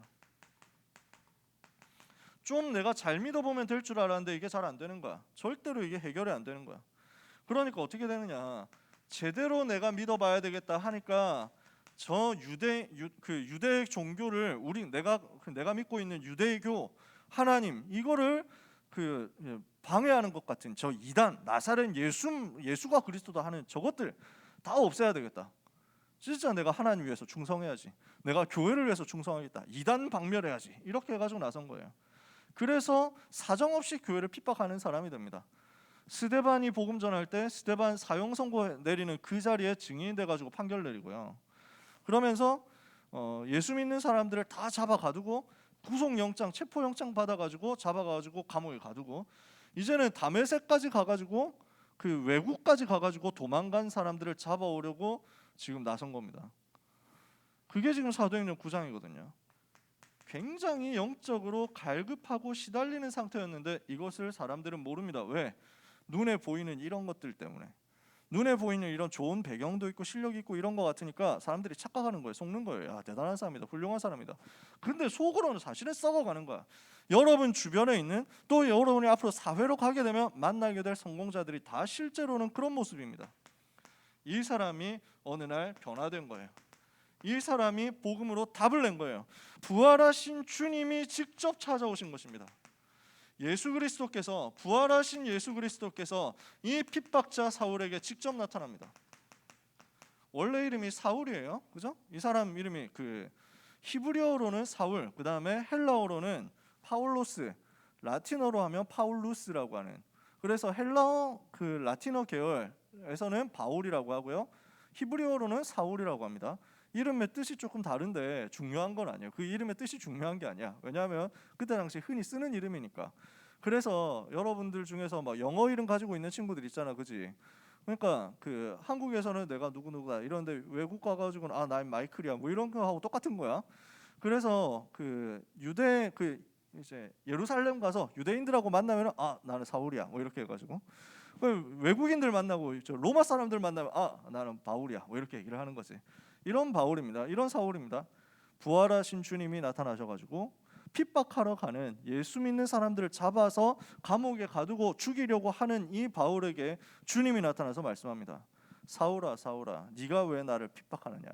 좀 내가 잘 믿어보면 될 줄 알았는데 이게 잘 안 되는 거야. 절대로 이게 해결이 안 되는 거야. 그러니까 어떻게 되느냐? 제대로 내가 믿어봐야 되겠다 하니까 저 유대 종교를 내가 믿고 있는 유대교 하나님 이거를 방해하는 것 같은 저 이단 나사렛 예수가 그리스도다 하는 저것들 다 없애야 되겠다. 진짜 내가 하나님 위해서 충성해야지. 내가 교회를 위해서 충성하겠다. 이단 박멸해야지. 이렇게 해가지고 나선 거예요. 그래서 사정없이 교회를 핍박하는 사람이 됩니다. 스데반이 복음 전할 때 스데반 사형 선고 내리는 그 자리에 증인이 돼가지고 판결 내리고요. 그러면서 예수 믿는 사람들을 다 잡아 가두고 구속영장, 체포영장 받아가지고 잡아가지고 감옥에 가두고 이제는 다메섹까지 가가지고 그 외국까지 가가지고 도망간 사람들을 잡아오려고 지금 나선 겁니다. 그게 지금 사도행전 9장이거든요. 굉장히 영적으로 갈급하고 시달리는 상태였는데 이것을 사람들은 모릅니다. 왜? 눈에 보이는 이런 것들 때문에. 눈에 보이는 이런 좋은 배경도 있고 실력이 있고 이런 거 같으니까 사람들이 착각하는 거예요. 속는 거예요. 야, 대단한 사람이다. 훌륭한 사람이다. 근데 속으로는 사실은 썩어가는 거야. 여러분 주변에 있는 또 여러분이 앞으로 사회로 가게 되면 만나게 될 성공자들이 다 실제로는 그런 모습입니다. 이 사람이 어느 날 변화된 거예요. 이 사람이 복음으로 답을 낸 거예요. 부활하신 주님이 직접 찾아오신 것입니다. 예수 그리스도께서 부활하신 예수 그리스도께서 이 핍박자 사울에게 직접 나타납니다. 원래 이름이 사울이에요. 그죠? 이 사람 이름이 그 히브리어로는 사울, 그다음에 헬라어로는 파울로스, 라틴어로 하면 파울루스라고 하는. 그래서 헬라어 그 라틴어 계열에서는 바울이라고 하고요. 히브리어로는 사울이라고 합니다. 이름의 뜻이 조금 다른데 중요한 건 아니에요. 그 이름의 뜻이 중요한 게 아니야. 왜냐하면 그때 당시 흔히 쓰는 이름이니까. 그래서 여러분들 중에서 막 영어 이름 가지고 있는 친구들 있잖아, 그지? 그러니까 그 한국에서는 내가 누구누구다 이런데 외국 가가지고는 아, 난 마이클이야 뭐 이런 거 하고 똑같은 거야. 그래서 그 유대 그 이제 예루살렘 가서 유대인들하고 만나면은 아, 나는 사울이야 뭐 이렇게 해가지고 외국인들 만나고 로마 사람들 만나면 아, 나는 바울이야 뭐 이렇게 얘기를 하는 거지. 이런 바울입니다. 이런 사울입니다. 부활하신 주님이 나타나셔가지고 핍박하러 가는 예수 믿는 사람들을 잡아서 감옥에 가두고 죽이려고 하는 이 바울에게 주님이 나타나서 말씀합니다. 사울아 사울아 네가 왜 나를 핍박하느냐.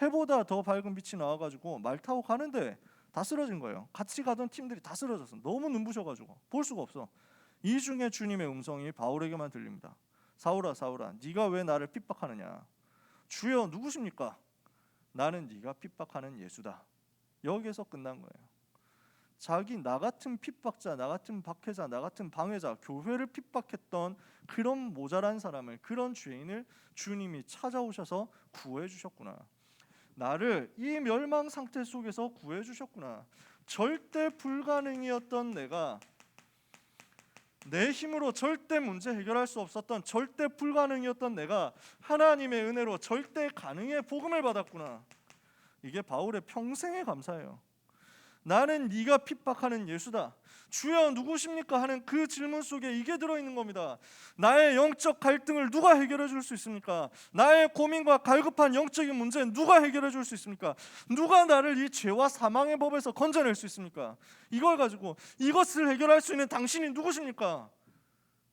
해보다 더 밝은 빛이 나와가지고 말 타고 가는데 다 쓰러진 거예요. 같이 가던 팀들이 다 쓰러졌어. 너무 눈부셔가지고 볼 수가 없어. 이 중에 주님의 음성이 바울에게만 들립니다. 사울아 사울아 네가 왜 나를 핍박하느냐. 주여 누구십니까? 나는 네가 핍박하는 예수다. 여기에서 끝난 거예요. 자기 나 같은 핍박자, 나 같은 박해자, 나 같은 방해자, 교회를 핍박했던 그런 모자란 사람을, 그런 죄인을 주님이 찾아오셔서 구해 주셨구나. 나를 이 멸망 상태 속에서 구해 주셨구나. 절대 불가능이었던 내가, 내 힘으로 절대 문제 해결할 수 없었던, 절대 불가능이었던 내가 하나님의 은혜로 절대 가능의 복음을 받았구나. 이게 바울의 평생의 감사예요. 나는 네가 핍박하는 예수다. 주여 누구십니까? 하는 그 질문 속에 이게 들어있는 겁니다. 나의 영적 갈등을 누가 해결해 줄 수 있습니까? 나의 고민과 갈급한 영적인 문제 누가 해결해 줄 수 있습니까? 누가 나를 이 죄와 사망의 법에서 건져낼 수 있습니까? 이걸 가지고 이것을 해결할 수 있는 당신이 누구십니까?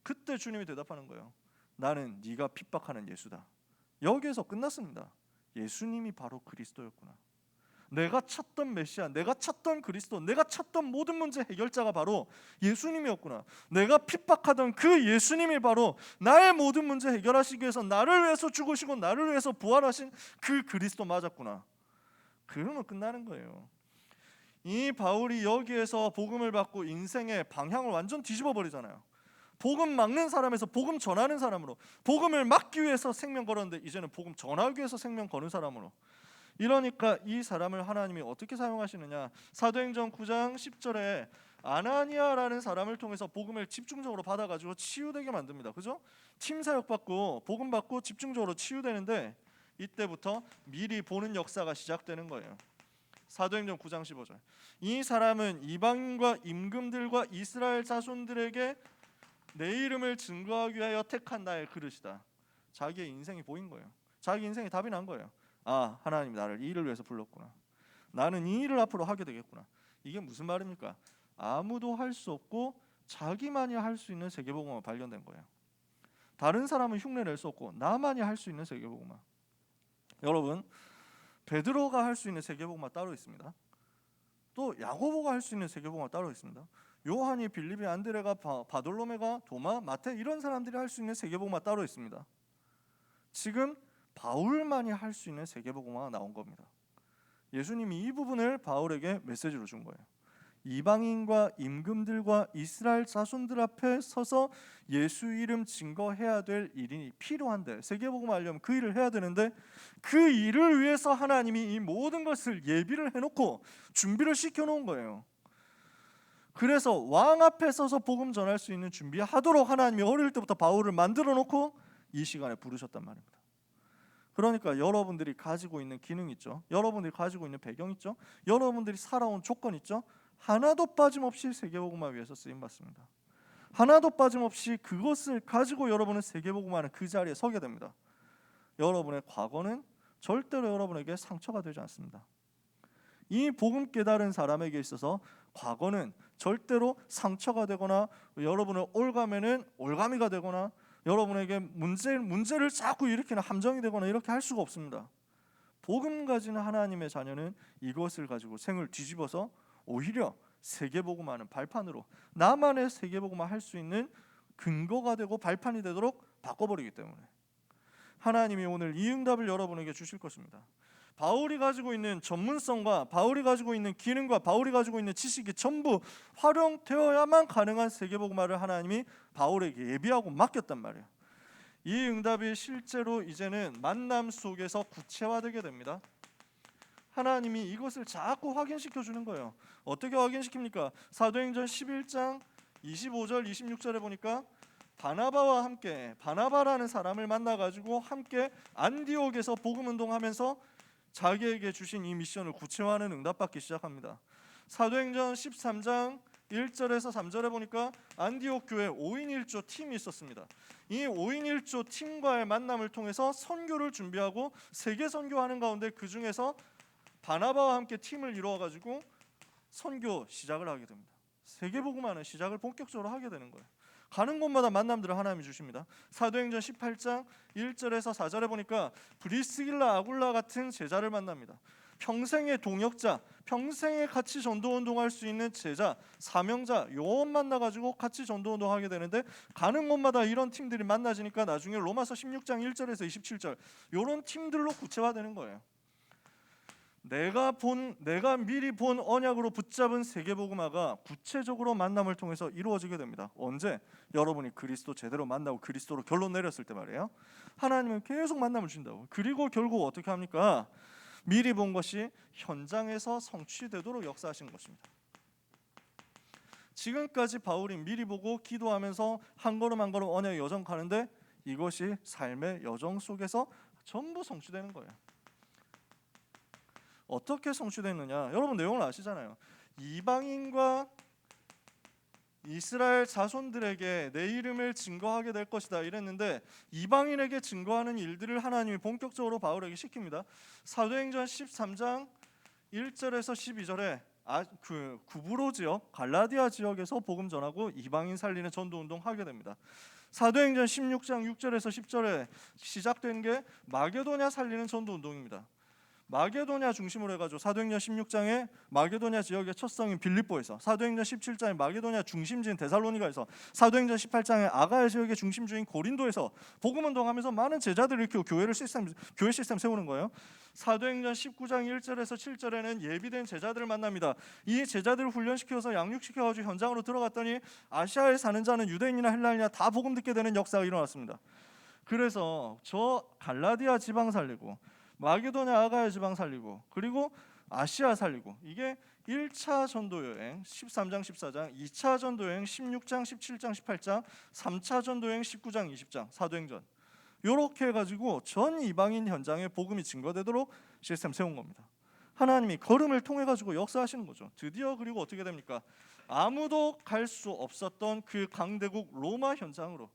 그때 주님이 대답하는 거예요. 나는 네가 핍박하는 예수다. 여기에서 끝났습니다. 예수님이 바로 그리스도였구나. 내가 찾던 메시아, 내가 찾던 그리스도, 내가 찾던 모든 문제 해결자가 바로 예수님이었구나. 내가 핍박하던 그 예수님이 바로 나의 모든 문제 해결하시기 위해서 나를 위해서 죽으시고 나를 위해서 부활하신 그 그리스도 맞았구나. 그러면 끝나는 거예요. 이 바울이 여기에서 복음을 받고 인생의 방향을 완전 뒤집어 버리잖아요. 복음 막는 사람에서 복음 전하는 사람으로, 복음을 막기 위해서 생명 걸었는데 이제는 복음 전하기 위해서 생명 거는 사람으로. 이러니까 이 사람을 하나님이 어떻게 사용하시느냐. 사도행전 9장 10절에 아나니아라는 사람을 통해서 복음을 집중적으로 받아가지고 치유되게 만듭니다. 그죠? 팀 사역 받고 복음 받고 집중적으로 치유되는데 이때부터 미리 보는 역사가 시작되는 거예요. 사도행전 9장 15절. 이 사람은 이방인과 임금들과 이스라엘 자손들에게 내 이름을 증거하기 위하여 택한 나의 그릇이다. 자기의 인생이 보인 거예요. 자기 인생이 답이 난 거예요. 아, 하나님 나를 이 일을 위해서 불렀구나. 나는 이 일을 앞으로 하게 되겠구나. 이게 무슨 말입니까? 아무도 할 수 없고 자기만이 할 수 있는 세계복음화 발견된 거예요. 다른 사람은 흉내낼 수 없고 나만이 할 수 있는 세계복음화. 여러분, 베드로가 할 수 있는 세계복음화 따로 있습니다. 또 야고보가 할 수 있는 세계복음화 따로 있습니다. 요한이, 빌립이, 안드레가, 바돌로메가, 도마, 마태 이런 사람들이 할 수 있는 세계복음화 따로 있습니다. 지금 바울만이 할 수 있는 세계복음화가 나온 겁니다. 예수님이 이 부분을 바울에게 메시지로 준 거예요. 이방인과 임금들과 이스라엘 자손들 앞에 서서 예수 이름 증거해야 될 일이 필요한데, 세계복음을 알려면 그 일을 해야 되는데, 그 일을 위해서 하나님이 이 모든 것을 예비를 해놓고 준비를 시켜놓은 거예요. 그래서 왕 앞에 서서 복음 전할 수 있는 준비하도록 하나님이 어릴 때부터 바울을 만들어 놓고 이 시간에 부르셨단 말입니다. 그러니까 여러분들이 가지고 있는 기능 있죠, 여러분들이 가지고 있는 배경 있죠, 여러분들이 살아온 조건 있죠, 하나도 빠짐없이 세계복음을 위해서 쓰임받습니다. 하나도 빠짐없이 그것을 가지고 여러분은 세계복음하는 그 자리에 서게 됩니다. 여러분의 과거는 절대로 여러분에게 상처가 되지 않습니다. 이 복음 깨달은 사람에게 있어서 과거는 절대로 상처가 되거나 여러분을 올가매는 올가미가 되거나 여러분에게 문제를 자꾸 일으키는 함정이 되거나 이렇게 할 수가 없습니다. 복음 가진 하나님의 자녀는 이것을 가지고 생을 뒤집어서 오히려 세계복음하는 발판으로, 나만의 세계복음을 할 수 있는 근거가 되고 발판이 되도록 바꿔버리기 때문에 하나님이 오늘 이 응답을 여러분에게 주실 것입니다. 바울이 가지고 있는 전문성과 바울이 가지고 있는 기능과 바울이 가지고 있는 지식이 전부 활용되어야만 가능한 세계복음화를 하나님이 바울에게 예비하고 맡겼단 말이에요. 이 응답이 실제로 이제는 만남 속에서 구체화되게 됩니다. 하나님이 이것을 자꾸 확인시켜 주는 거예요. 어떻게 확인시킵니까? 사도행전 11장 25절 26절에 보니까 바나바와 함께, 바나바라는 사람을 만나가지고 함께 안디옥에서 복음 운동하면서 자기에게 주신 이 미션을 구체화하는 응답받기 시작합니다. 사도행전 13장 1절에서 3절에 보니까 안디옥 교회 5인 1조 팀이 있었습니다. 이 5인 1조 팀과의 만남을 통해서 선교를 준비하고 세계 선교하는 가운데 그 중에서 바나바와 함께 팀을 이루어가지고 선교 시작을 하게 됩니다. 세계복음화는 시작을 본격적으로 하게 되는 거예요. 가는 곳마다 만남들을 하나님이 주십니다. 사도행전 18장 1절에서 4절에 보니까 브리스길라 아굴라 같은 제자를 만납니다. 평생의 동역자, 평생에 같이 전도운동할 수 있는 제자, 사명자, 요원 만나가지고 같이 전도운동하게 되는데, 가는 곳마다 이런 팀들이 만나지니까 나중에 로마서 16장 1절에서 27절 이런 팀들로 구체화되는 거예요. 내가 미리 본 언약으로 붙잡은 세계복음화가 구체적으로 만남을 통해서 이루어지게 됩니다. 언제? 여러분이 그리스도 제대로 만나고 그리스도로 결론 내렸을 때 말이에요. 하나님은 계속 만남을 준다고. 그리고 결국 어떻게 합니까? 미리 본 것이 현장에서 성취되도록 역사하시는 것입니다. 지금까지 바울이 미리 보고 기도하면서 한 걸음 한 걸음 언약의 여정 가는데, 이것이 삶의 여정 속에서 전부 성취되는 거예요. 어떻게 성취됐느냐? 여러분 내용을 아시잖아요. 이방인과 이스라엘 자손들에게 내 이름을 증거하게 될 것이다 이랬는데, 이방인에게 증거하는 일들을 하나님이 본격적으로 바울에게 시킵니다. 사도행전 13장 1절에서 12절에 그 구브로 지역, 갈라디아 지역에서 복음 전하고 이방인 살리는 전도 운동 하게 됩니다. 사도행전 16장 6절에서 10절에 시작된 게 마게도냐 살리는 전도 운동입니다. 마게도냐 중심으로 해가지고 사도행전 16장에 마게도냐 지역의 첫 성인 빌립보에서, 사도행전 17장에 마게도냐 중심지인 데살로니가에서, 사도행전 18장에 아가야 지역의 중심주인 고린도에서 복음 운동하면서 많은 제자들을 일으키고 교회 시스템 세우는 거예요. 사도행전 19장 1절에서 7절에는 예비된 제자들을 만납니다. 이 제자들을 훈련시켜서 양육시켜가지고 현장으로 들어갔더니 아시아에 사는 자는 유대인이나 헬라인이나 다 복음 듣게 되는 역사가 일어났습니다. 그래서 저 갈라디아 지방 살리고, 마게도냐 아가야 지방 살리고, 그리고 아시아 살리고, 이게 1차 전도여행 13장 14장, 2차 전도여행 16장 17장 18장, 3차 전도여행 19장 20장 사도행전, 이렇게 해가지고 전 이방인 현장에 복음이 증거되도록 시스템 세운 겁니다. 하나님이 걸음을 통해 가지고 역사하시는 거죠. 드디어 그리고 어떻게 됩니까? 아무도 갈 수 없었던 그 강대국 로마 현장으로,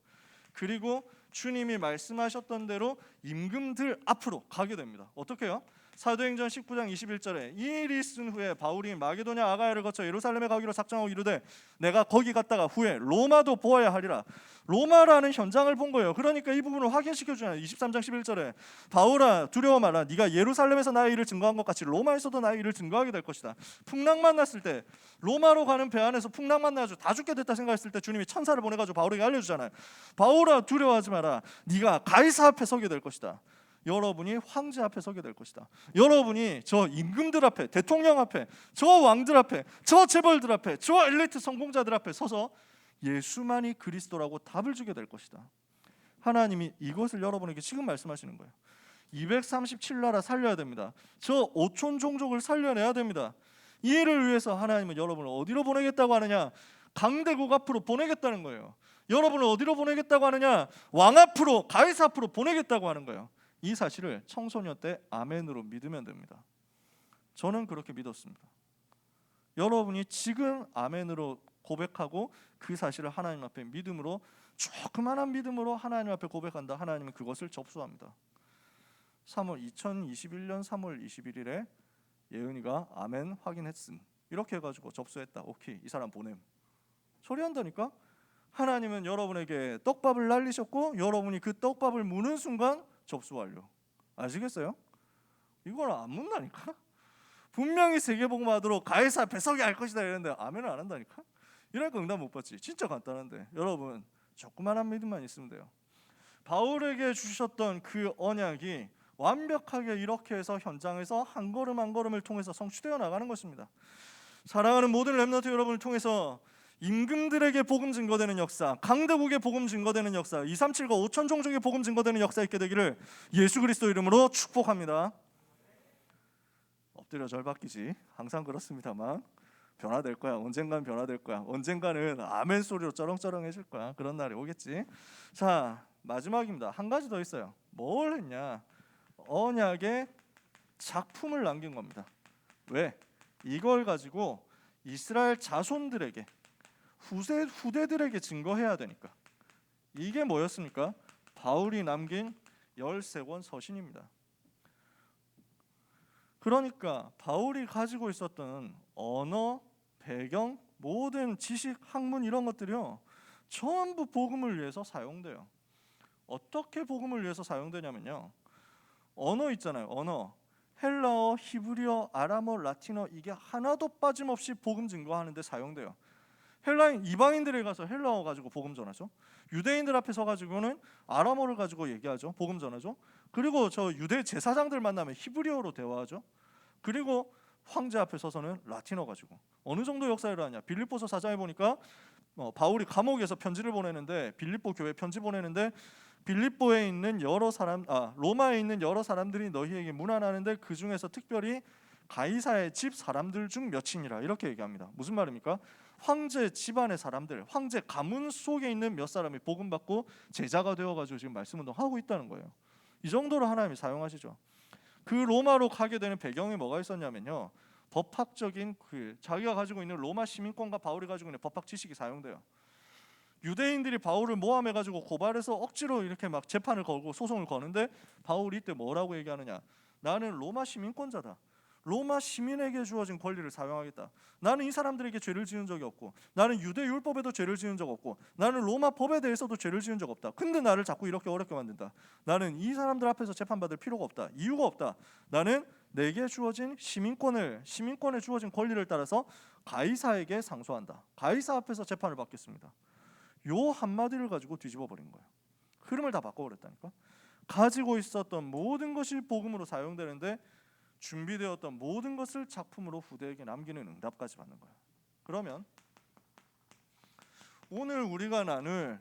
그리고 주님이 말씀하셨던 대로 임금들 앞으로 가게 됩니다. 어떻게 해요? 사도행전 19장 21절에 이 일이 있은 후에 바울이 마게도냐 아가야를 거쳐 예루살렘에 가기로 작정하고 이르되 내가 거기 갔다가 후에 로마도 보아야 하리라. 로마라는 현장을 본 거예요. 그러니까 이 부분을 확인시켜 주잖아요. 23장 11절에 바울아 두려워 마라. 네가 예루살렘에서 나의 일을 증거한 것 같이 로마에서도 나의 일을 증거하게 될 것이다. 풍랑만 났을 때, 로마로 가는 배 안에서 풍랑만 나가지고 다 죽게 됐다 생각했을 때 주님이 천사를 보내가지고 바울에게 알려주잖아요. 바울아 두려워하지 마라. 네가 가이사 앞에 서게 될 것이다. 여러분이 황제 앞에 서게 될 것이다. 여러분이 저 임금들 앞에, 대통령 앞에, 저 왕들 앞에, 저 재벌들 앞에, 저 엘리트 성공자들 앞에 서서 예수만이 그리스도라고 답을 주게 될 것이다. 하나님이 이것을 여러분에게 지금 말씀하시는 거예요. 237나라 살려야 됩니다. 저 5천 종족을 살려내야 됩니다. 이 일을 위해서 하나님은 여러분을 어디로 보내겠다고 하느냐? 강대국 앞으로 보내겠다는 거예요. 여러분을 어디로 보내겠다고 하느냐? 왕 앞으로, 가이사 앞으로 보내겠다고 하는 거예요. 이 사실을 청소년 때 아멘으로 믿으면 됩니다. 저는 그렇게 믿었습니다. 여러분이 지금 아멘으로 고백하고 그 사실을 하나님 앞에 믿음으로, 조그만한 믿음으로 하나님 앞에 고백한다. 하나님은 그것을 접수합니다. 2021년 3월 21일에 예은이가 아멘 확인했음 이렇게 해가지고 접수했다. 오케이, 이 사람 보냄. 처리한다니까. 하나님은 여러분에게 떡밥을 날리셨고 여러분이 그 떡밥을 무는 순간 접수 완료. 아시겠어요? 이걸 안 묻다니까. 분명히 세계복음화하도록 가이사 앞에 서게 할 것이다 이랬는데 아멘을 안 한다니까. 이러니까 응답 못 받지. 진짜 간단한데 여러분 조그만한 믿음만 있으면 돼요. 바울에게 주셨던 그 언약이 완벽하게 이렇게 해서 현장에서 한 걸음 한 걸음을 통해서 성취되어 나가는 것입니다. 사랑하는 모든 렘넌트 여러분을 통해서 임금들에게 복음 증거되는 역사, 강대국의 복음 증거되는 역사, 237과 5천 종족의 복음 증거되는 역사 있게 되기를 예수 그리스도 이름으로 축복합니다. 엎드려 절박이지. 항상 그렇습니다만 변화될 거야. 언젠간 변화될 거야. 언젠가는 아멘 소리로 쩌렁쩌렁해질 거야. 그런 날이 오겠지. 자, 마지막입니다. 한 가지 더 있어요. 뭘 했냐? 언약의 작품을 남긴 겁니다. 왜? 이걸 가지고 이스라엘 자손들에게, 후대들에게 증거해야 되니까. 이게 뭐였습니까? 바울이 남긴 13권 서신입니다. 그러니까 바울이 가지고 있었던 언어, 배경, 모든 지식, 학문 이런 것들이요 전부 복음을 위해서 사용돼요. 어떻게 복음을 위해서 사용되냐면요, 언어 있잖아요. 언어, 헬라어, 히브리어, 아람어, 라틴어 이게 하나도 빠짐없이 복음 증거하는 데 사용돼요. 헬라인 이방인들이 가서 헬라어 가지고 복음 전하죠. 유대인들 앞에 서 가지고는 아람어를 가지고 얘기하죠. 복음 전하죠. 그리고 저 유대 제사장들 만나면 히브리어로 대화하죠. 그리고 황제 앞에 서서는 라틴어 가지고. 어느 정도 역사를 하냐? 빌립보서 4장에 보니까 바울이 감옥에서 편지를 보내는데, 빌립보 교회 편지 보내는데 빌립보에 있는 로마에 있는 여러 사람들이 너희에게 문안하는데 그 중에서 특별히 가이사의 집 사람들 중 몇이니라 이렇게 얘기합니다. 무슨 말입니까? 황제 집안의 사람들, 황제 가문 속에 있는 몇 사람이 복음 받고 제자가 되어가지고 지금 말씀 운동하고 있다는 거예요. 이 정도로 하나님이 사용하시죠. 그 로마로 가게 되는 배경이 뭐가 있었냐면요, 법학적인 자기가 가지고 있는 로마 시민권과 바울이 가지고 있는 법학 지식이 사용돼요. 유대인들이 바울을 모함해가지고 고발해서 억지로 이렇게 막 재판을 걸고 소송을 거는데 바울이 이때 뭐라고 얘기하느냐? 나는 로마 시민권자다. 로마 시민에게 주어진 권리를 사용하겠다. 나는 이 사람들에게 죄를 지은 적이 없고, 나는 유대 율법에도 죄를 지은 적 없고, 나는 로마 법에 대해서도 죄를 지은 적 없다. 근데 나를 자꾸 이렇게 어렵게 만든다. 나는 이 사람들 앞에서 재판받을 필요가 없다. 이유가 없다. 나는 내게 주어진 시민권에 주어진 권리를 따라서 가이사에게 상소한다. 가이사 앞에서 재판을 받겠습니다. 요 한마디를 가지고 뒤집어 버린 거예요. 흐름을 다 바꿔버렸다니까. 가지고 있었던 모든 것이 복음으로 사용되는데 준비되었던 모든 것을 작품으로 후대에게 남기는 응답까지 받는 거예요. 그러면 오늘 우리가 나눌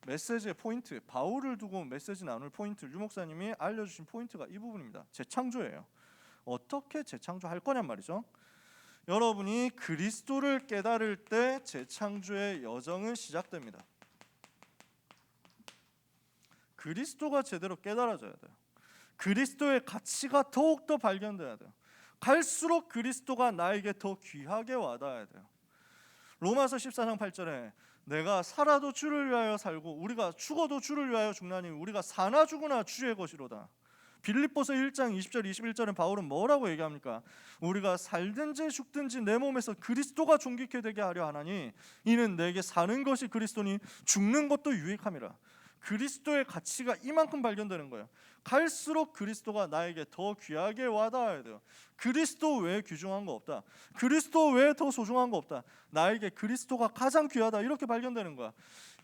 메시지의 포인트, 바울을 두고 메시지 나눌 포인트, 유 목사님이 알려주신 포인트가 이 부분입니다. 재창조예요. 어떻게 재창조할 거냔 말이죠. 여러분이 그리스도를 깨달을 때 재창조의 여정은 시작됩니다. 그리스도가 제대로 깨달아져야 돼요. 그리스도의 가치가 더욱더 발견돼야 돼요. 갈수록 그리스도가 나에게 더 귀하게 와닿아야 돼요. 로마서 14장 8절에 내가 살아도 주를 위하여 살고 우리가 죽어도 주를 위하여 죽나니 우리가 사나 죽으나 주의 것이로다. 빌립보서 1장 20절 21절은 바울은 뭐라고 얘기합니까? 우리가 살든지 죽든지 내 몸에서 그리스도가 존귀케 되게 하려 하나니 이는 내게 사는 것이 그리스도니 죽는 것도 유익함이라. 그리스도의 가치가 이만큼 발견되는 거예요. 갈수록 그리스도가 나에게 더 귀하게 와닿아야 돼요. 그리스도 외에 귀중한 거 없다. 그리스도 외에 더 소중한 거 없다. 나에게 그리스도가 가장 귀하다. 이렇게 발견되는 거야.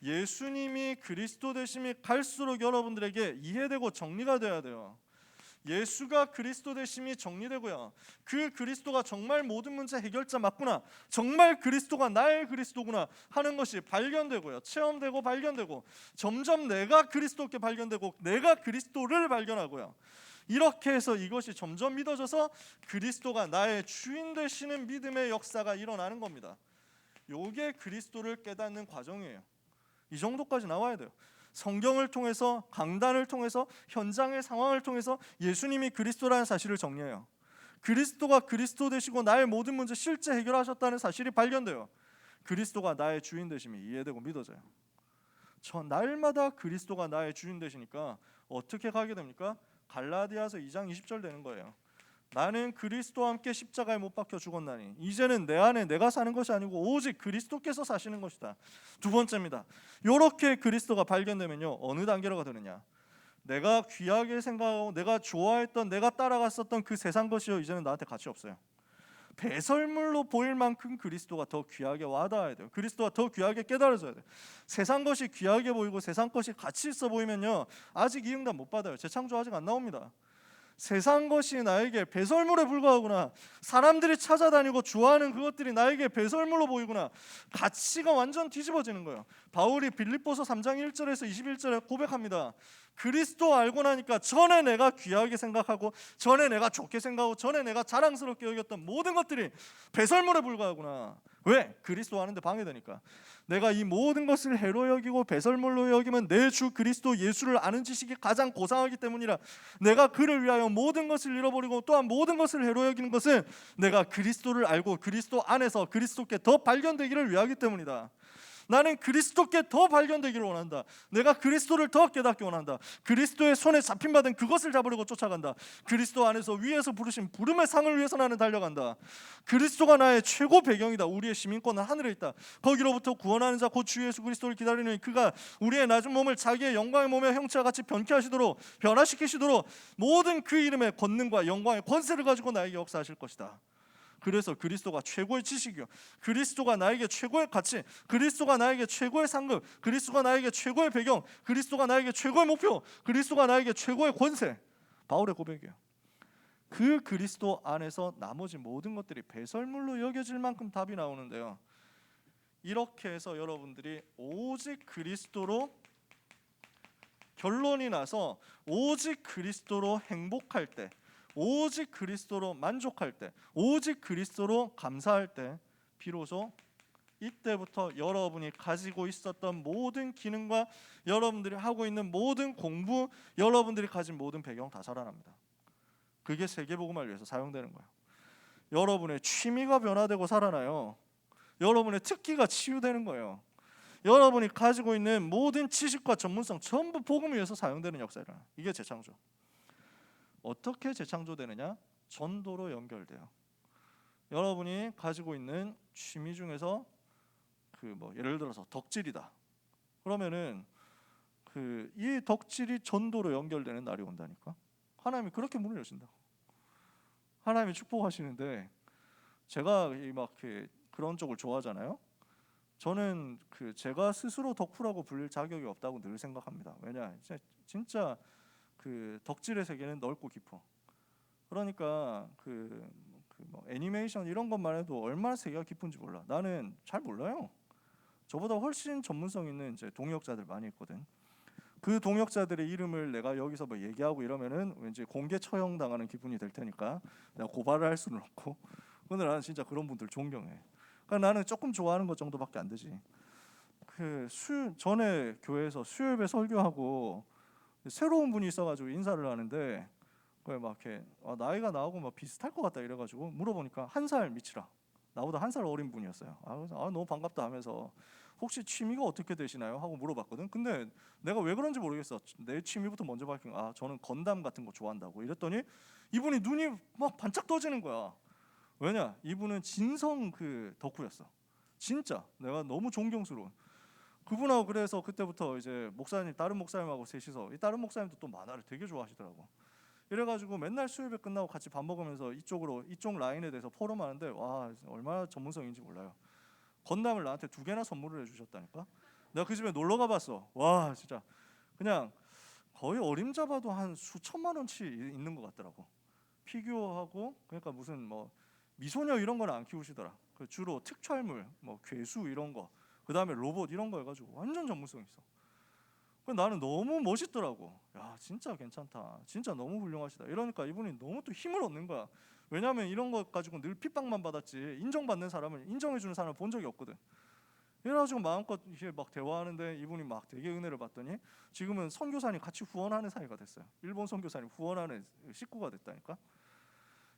예수님이 그리스도 되심이 갈수록 여러분들에게 이해되고 정리가 돼야 돼요. 예수가 그리스도 되심이 정리되고요. 그 그리스도가 정말 모든 문제 해결자 맞구나. 정말 그리스도가 나의 그리스도구나 하는 것이 발견되고요. 체험되고 발견되고 점점 내가 그리스도께 발견되고 내가 그리스도를 발견하고요. 이렇게 해서 이것이 점점 믿어져서 그리스도가 나의 주인 되시는 믿음의 역사가 일어나는 겁니다. 이게 그리스도를 깨닫는 과정이에요. 이 정도까지 나와야 돼요. 성경을 통해서, 강단을 통해서, 현장의 상황을 통해서 예수님이 그리스도라는 사실을 정리해요. 그리스도가 그리스도 되시고 나의 모든 문제 실제 해결하셨다는 사실이 발견돼요. 그리스도가 나의 주인 되심이 이해되고 믿어져요. 저 날마다 그리스도가 나의 주인 되시니까 어떻게 가게 됩니까? 갈라디아서 2장 20절 되는 거예요. 나는 그리스도와 함께 십자가에 못 박혀 죽었나니 이제는 내 안에 내가 사는 것이 아니고 오직 그리스도께서 사시는 것이다. 두 번째입니다. 이렇게 그리스도가 발견되면요, 어느 단계로 가되느냐? 내가 귀하게 생각하고 내가 좋아했던, 내가 따라갔었던 그 세상 것이요, 이제는 나한테 가치 없어요. 배설물로 보일 만큼 그리스도가 더 귀하게 와닿아야 돼요. 그리스도가 더 귀하게 깨달아져야 돼요. 세상 것이 귀하게 보이고 세상 것이 가치 있어 보이면요, 아직 이 응답 못 받아요. 재창조 아직 안 나옵니다. 세상 것이 나에게 배설물에 불과하구나. 사람들이 찾아다니고 좋아하는 그것들이 나에게 배설물로 보이구나. 가치가 완전 뒤집어지는 거예요. 바울이 빌립보서 3장 1절에서 21절에 고백합니다. 그리스도 알고 나니까 전에 내가 귀하게 생각하고 전에 내가 좋게 생각하고 전에 내가 자랑스럽게 여겼던 모든 것들이 배설물에 불과하구나. 왜? 그리스도 아는데 방해되니까. 내가 이 모든 것을 해로 여기고 배설물로 여기면 내 주 그리스도 예수를 아는 지식이 가장 고상하기 때문이라. 내가 그를 위하여 모든 것을 잃어버리고 또한 모든 것을 해로 여기는 것은 내가 그리스도를 알고 그리스도 안에서 그리스도께 더 발견되기를 위하기 때문이다. 나는 그리스도께 더 발견되기를 원한다. 내가 그리스도를 더 깨닫기 원한다. 그리스도의 손에 잡힌 바된 그것을 잡으려고 쫓아간다. 그리스도 안에서 위에서 부르신 부름의 상을 위해서 나는 달려간다. 그리스도가 나의 최고 배경이다. 우리의 시민권은 하늘에 있다. 거기로부터 구원하는 자 곧 주 예수 그리스도를 기다리는 그가 우리의 낮은 몸을 자기의 영광의 몸의 형체와 같이 변화시키시도록 모든 그 이름의 권능과 영광의 권세를 가지고 나에게 역사하실 것이다. 그래서 그리스도가 최고의 지식이요, 그리스도가 나에게 최고의 가치, 그리스도가 나에게 최고의 상급, 그리스도가 나에게 최고의 배경, 그리스도가 나에게 최고의 목표, 그리스도가 나에게 최고의 권세. 바울의 고백이에요. 그 그리스도 안에서 나머지 모든 것들이 배설물로 여겨질 만큼 답이 나오는데요. 이렇게 해서 여러분들이 오직 그리스도로 결론이 나서 오직 그리스도로 행복할 때, 오직 그리스도로 만족할 때, 오직 그리스도로 감사할 때 비로소 이때부터 여러분이 가지고 있었던 모든 기능과 여러분들이 하고 있는 모든 공부, 여러분들이 가진 모든 배경 다 살아납니다. 그게 세계복음을 위해서 사용되는 거예요. 여러분의 취미가 변화되고 살아나요. 여러분의 특기가 치유되는 거예요. 여러분이 가지고 있는 모든 지식과 전문성 전부 복음을 위해서 사용되는 역사라. 이게 재창조. 어떻게 재창조되느냐? 전도로 연결돼요. 여러분이 가지고 있는 취미 중에서 예를 들어서 덕질이다. 그러면은 이 덕질이 전도로 연결되는 날이 온다니까. 하나님이 그렇게 문을 여신다고. 하나님이 축복하시는데 제가 그런 쪽을 좋아하잖아요. 저는 제가 스스로 덕후라고 불릴 자격이 없다고 늘 생각합니다. 왜냐, 진짜 덕질의 세계는 넓고 깊어. 그러니까 애니메이션 이런 것만 해도 얼마나 세계가 깊은지 몰라. 나는 잘 몰라요. 저보다 훨씬 전문성 있는 이제 동역자들 많이 있거든. 그 동역자들의 이름을 내가 여기서 얘기하고 이러면은 왠지 공개 처형 당하는 기분이 될 테니까 내가 고발을 할 수는 없고. 근데 나는 진짜 그런 분들 존경해. 그러니까 나는 조금 좋아하는 것 정도밖에 안 되지. 전에 교회에서 수요일에 설교하고 새로운 분이 있어가지고 인사를 하는데 나이가 나하고 비슷할 것 같다 이래가지고 물어보니까 1살 미치라. 나보다 1살 어린 분이었어요. 그래서 너무 반갑다 하면서 혹시 취미가 어떻게 되시나요? 하고 물어봤거든. 근데 내가 왜 그런지 모르겠어. 내 취미부터 먼저 밝힌 거야. 저는 건담 같은 거 좋아한다고. 이랬더니 이분이 눈이 반짝 떠지는 거야. 왜냐? 이분은 진성 덕후였어. 진짜 내가 너무 존경스러워. 그분하고 그래서 그때부터 이제 목사님 다른 목사님하고 셋이서 이 다른 목사님도 또 만화를 되게 좋아하시더라고. 이래가지고 맨날 수요일에 끝나고 같이 밥 먹으면서 이쪽 라인에 대해서 포럼하는데 와 얼마나 전문성인지 몰라요. 건담을 나한테 2개나 선물을 해주셨다니까. 내가 그 집에 놀러 가봤어. 와 진짜 그냥 거의 어림잡아도 한 수천만 원치 있는 것 같더라고. 피규어하고 그러니까 무슨 뭐 미소녀 이런 건 안 키우시더라. 그 주로 특촬물, 뭐 괴수 이런 거, 그 다음에 로봇 이런 거 해가지고 완전 전문성 있어. 나는 너무 멋있더라고. 야 진짜 괜찮다. 진짜 너무 훌륭하시다. 이러니까 이분이 너무 또 힘을 얻는 거야. 왜냐하면 이런 거 가지고 늘 핍박만 받았지 인정받는 사람을 인정해주는 사람을 본 적이 없거든. 이래가지고 마음껏 이렇게 막 대화하는데 이분이 막 되게 은혜를 받더니 지금은 선교사님 같이 후원하는 사이가 됐어요. 일본 선교사님 후원하는 식구가 됐다니까.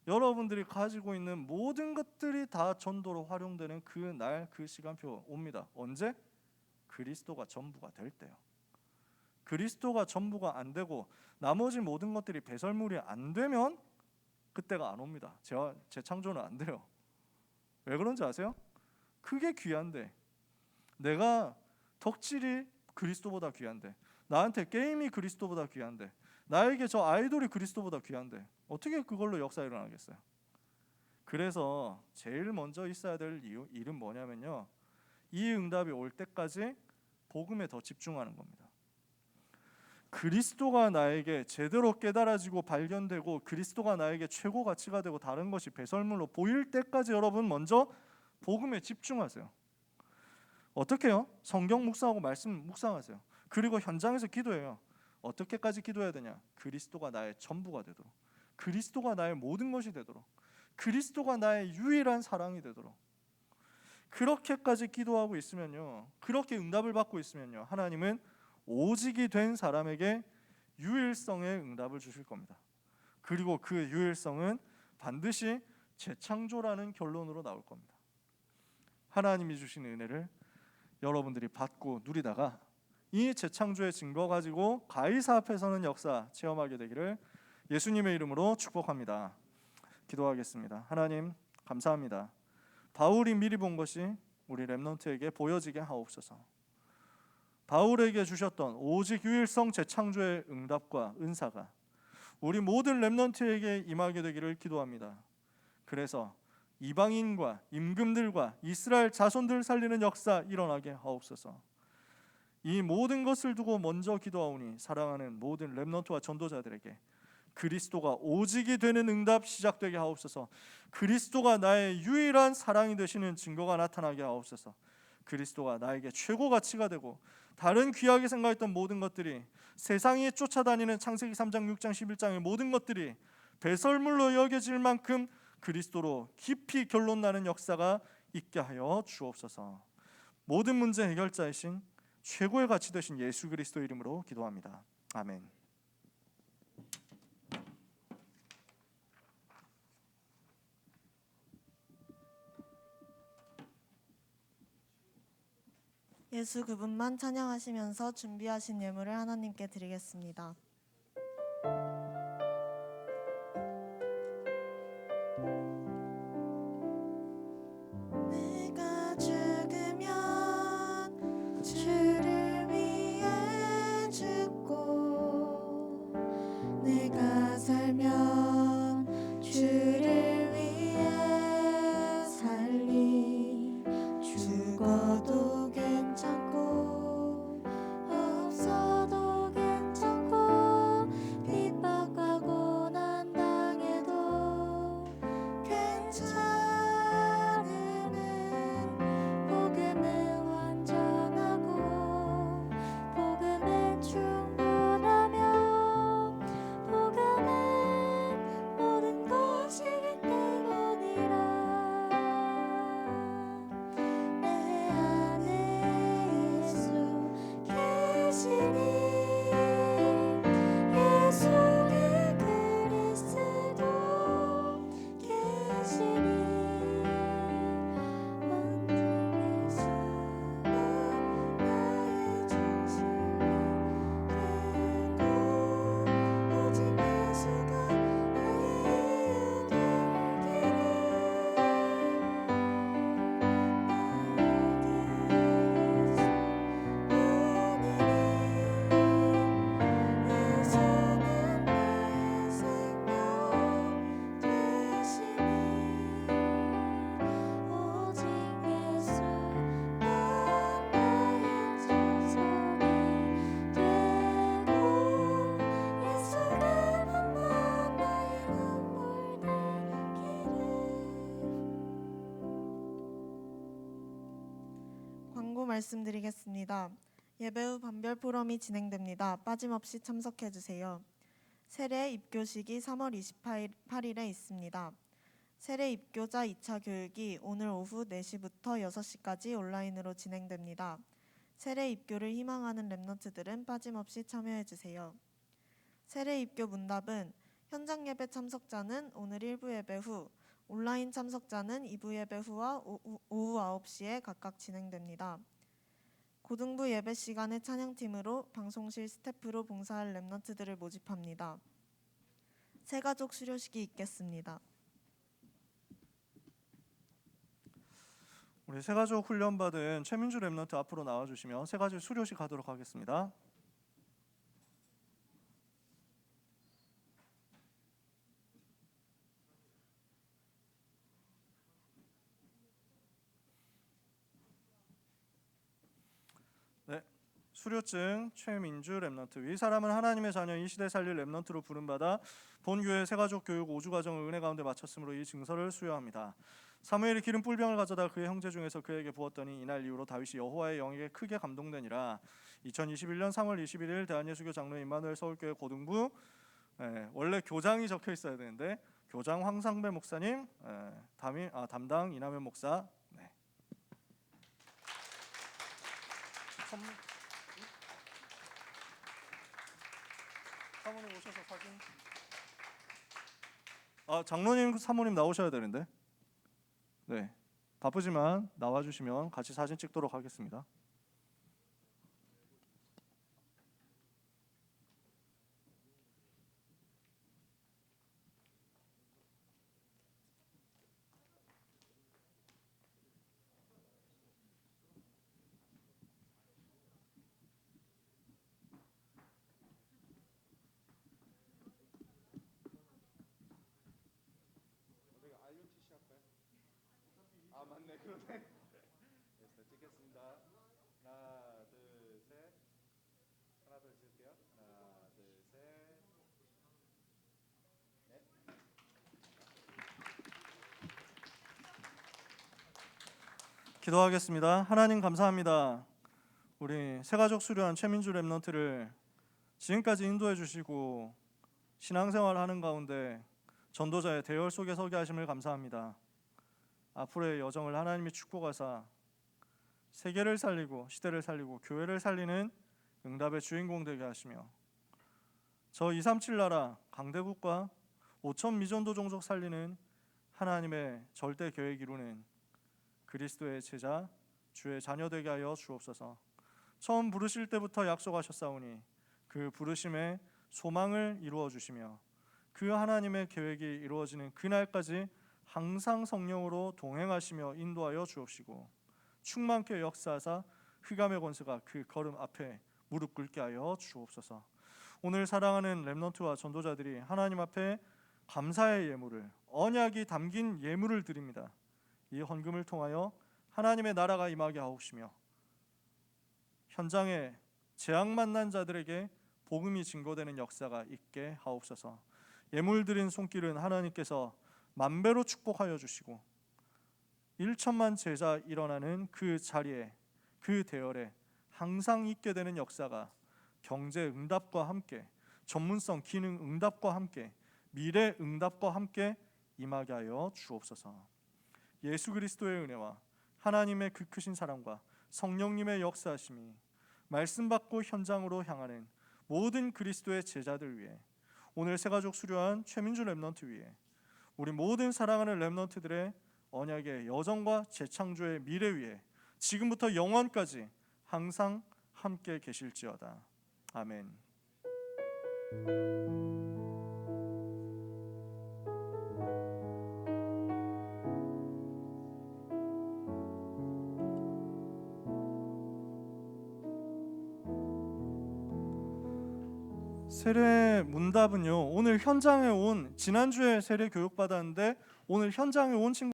여러분들이 가지고 있는 모든 것들이 다 전도로 활용되는 그 날 그 시간표 옵니다. 언제? 그리스도가 전부가 될 때요. 그리스도가 전부가 안 되고 나머지 모든 것들이 배설물이 안 되면 그때가 안 옵니다. 재창조는 안 돼요. 왜 그런지 아세요? 그게 귀한데 내가 덕질이 그리스도보다 귀한데 나한테 게임이 그리스도보다 귀한데 나에게 저 아이돌이 그리스도보다 귀한데 어떻게 그걸로 역사 일어나겠어요? 그래서 제일 먼저 있어야 될 일은 뭐냐면요, 이 응답이 올 때까지 복음에 더 집중하는 겁니다. 그리스도가 나에게 제대로 깨달아지고 발견되고 그리스도가 나에게 최고 가치가 되고 다른 것이 배설물로 보일 때까지 여러분 먼저 복음에 집중하세요. 어떻게 해요? 성경 묵상하고 말씀 묵상하세요. 그리고 현장에서 기도해요. 어떻게까지 기도해야 되냐? 그리스도가 나의 전부가 되도록, 그리스도가 나의 모든 것이 되도록, 그리스도가 나의 유일한 사랑이 되도록. 그렇게까지 기도하고 있으면요, 그렇게 응답을 받고 있으면요, 하나님은 오직이 된 사람에게 유일성의 응답을 주실 겁니다. 그리고 그 유일성은 반드시 재창조라는 결론으로 나올 겁니다. 하나님이 주신 은혜를 여러분들이 받고 누리다가 이 재창조의 증거 가지고 가이사 앞에 서는 역사 체험하게 되기를 예수님의 이름으로 축복합니다. 기도하겠습니다. 하나님 감사합니다. 바울이 미리 본 것이 우리 렘넌트에게 보여지게 하옵소서. 바울에게 주셨던 오직 유일성 재창조의 응답과 은사가 우리 모든 렘넌트에게 임하게 되기를 기도합니다. 그래서 이방인과 임금들과 이스라엘 자손들 살리는 역사 일어나게 하옵소서. 이 모든 것을 두고 먼저 기도하오니 사랑하는 모든 렘넌트와 전도자들에게 그리스도가 오직이 되는 응답 시작되게 하옵소서. 그리스도가 나의 유일한 사랑이 되시는 증거가 나타나게 하옵소서. 그리스도가 나에게 최고 가치가 되고 다른 귀하게 생각했던 모든 것들이, 세상이 쫓아다니는 창세기 3장 6장 11장의 모든 것들이 배설물로 여겨질 만큼 그리스도로 깊이 결론나는 역사가 있게 하여 주옵소서. 모든 문제 해결자이신 최고의 가치 되신 예수 그리스도 이름으로 기도합니다. 아멘. 예수 그분만 찬양하시면서 준비하신 예물을 하나님께 드리겠습니다. 내가 죽으면 주를 위해 죽고 내가 살면 주를 위해 살리. 죽어도 괜찮고 없어도 괜찮고 말씀드리겠습니다. 예배 후 반별 포럼이 진행됩니다. 빠짐없이 참석해 주세요. 세례 입교식이 3월 28일에 있습니다. 세례 입교자 2차 교육이 오늘 오후 4시부터 6시까지 온라인으로 진행됩니다. 세례 입교를 희망하는 렘넌트들은 빠짐없이 참여해 주세요. 세례 입교 문답은 현장 예배 참석자는 오늘 1부 예배 후, 온라인 참석자는 2부 예배 후와 오후 9시에 각각 진행됩니다. 고등부 예배 시간에 찬양팀으로 방송실 스태프로 봉사할 렘넌트들을 모집합니다. 새가족 수료식이 있겠습니다. 우리 새가족 훈련받은 최민주 렘넌트 앞으로 나와주시면 새가족 수료식 하도록 하겠습니다. 네, 수료증 최민주 렘넌트. 이 사람은 하나님의 자녀 이 시대 살릴 렘넌트로 부름받아 본교회 새가족 교육 5주 과정을 은혜 가운데 마쳤으므로 이 증서를 수여합니다. 사무엘이 기름 뿔병을 가져다 그의 형제 중에서 그에게 부었더니 이날 이후로 다윗이 여호와의 영에게 크게 감동되니라. 2021년 3월 21일 대한예수교 장로 임마누엘 서울교회 고등부 원래 교장이 적혀 있어야 되는데 교장 황상배 목사님, 담당 이남현 목사. 네. 사모님 오셔서 사진. 장로님, 사모님 나오셔야 되는데. 네, 바쁘지만 나와주시면 같이 사진 찍도록 하겠습니다. 맞네, 그러네. 됐어, 찍겠습니다. 하나, 둘, 셋. 하나, 둘, 찍을게요. 하나, 둘, 셋. 넷. 기도하겠습니다. 하나님 감사합니다. 우리 새가족 수료한 최민주 렘넌트를 지금까지 인도해 주시고 신앙생활을 하는 가운데 전도자의 대열 속에 서게 하심을 감사합니다. 앞으로의 여정을 하나님이 축복하사 세계를 살리고 시대를 살리고 교회를 살리는 응답의 주인공 되게 하시며 저 237 나라 강대국과 5천 미전도 종족 살리는 하나님의 절대 계획 이루는 그리스도의 제자 주의 자녀 되게 하여 주옵소서. 처음 부르실 때부터 약속하셨사오니 그 부르심의 소망을 이루어 주시며 그 하나님의 계획이 이루어지는 그날까지 항상 성령으로 동행하시며 인도하여 주옵시고 충만케 역사하사 흑암의 권세가 그 걸음 앞에 무릎 꿇게 하여 주옵소서. 오늘 사랑하는 렘넌트와 전도자들이 하나님 앞에 감사의 예물을 언약이 담긴 예물을 드립니다. 이 헌금을 통하여 하나님의 나라가 임하게 하옵시며 현장에 재앙 만난 자들에게 복음이 증거되는 역사가 있게 하옵소서. 예물 드린 손길은 하나님께서 만배로 축복하여 주시고 1천만 제자 일어나는 그 자리에 그 대열에 항상 있게 되는 역사가 경제 응답과 함께 전문성 기능 응답과 함께 미래 응답과 함께 임하게 하여 주옵소서. 예수 그리스도의 은혜와 하나님의 그 크신 사랑과 성령님의 역사하심이 말씀 받고 현장으로 향하는 모든 그리스도의 제자들 위해 오늘 새가족 수료한 최민주 렘넌트 위해 우리 모든 사랑하는 렘넌트들의 언약의 여정과 재창조의 미래 위에 지금부터 영원까지 항상 함께 계실지어다. 아멘. 세례 문답은요. 오늘 현장에 온 지난주에 세례 교육 받았는데 오늘 현장에 온 친구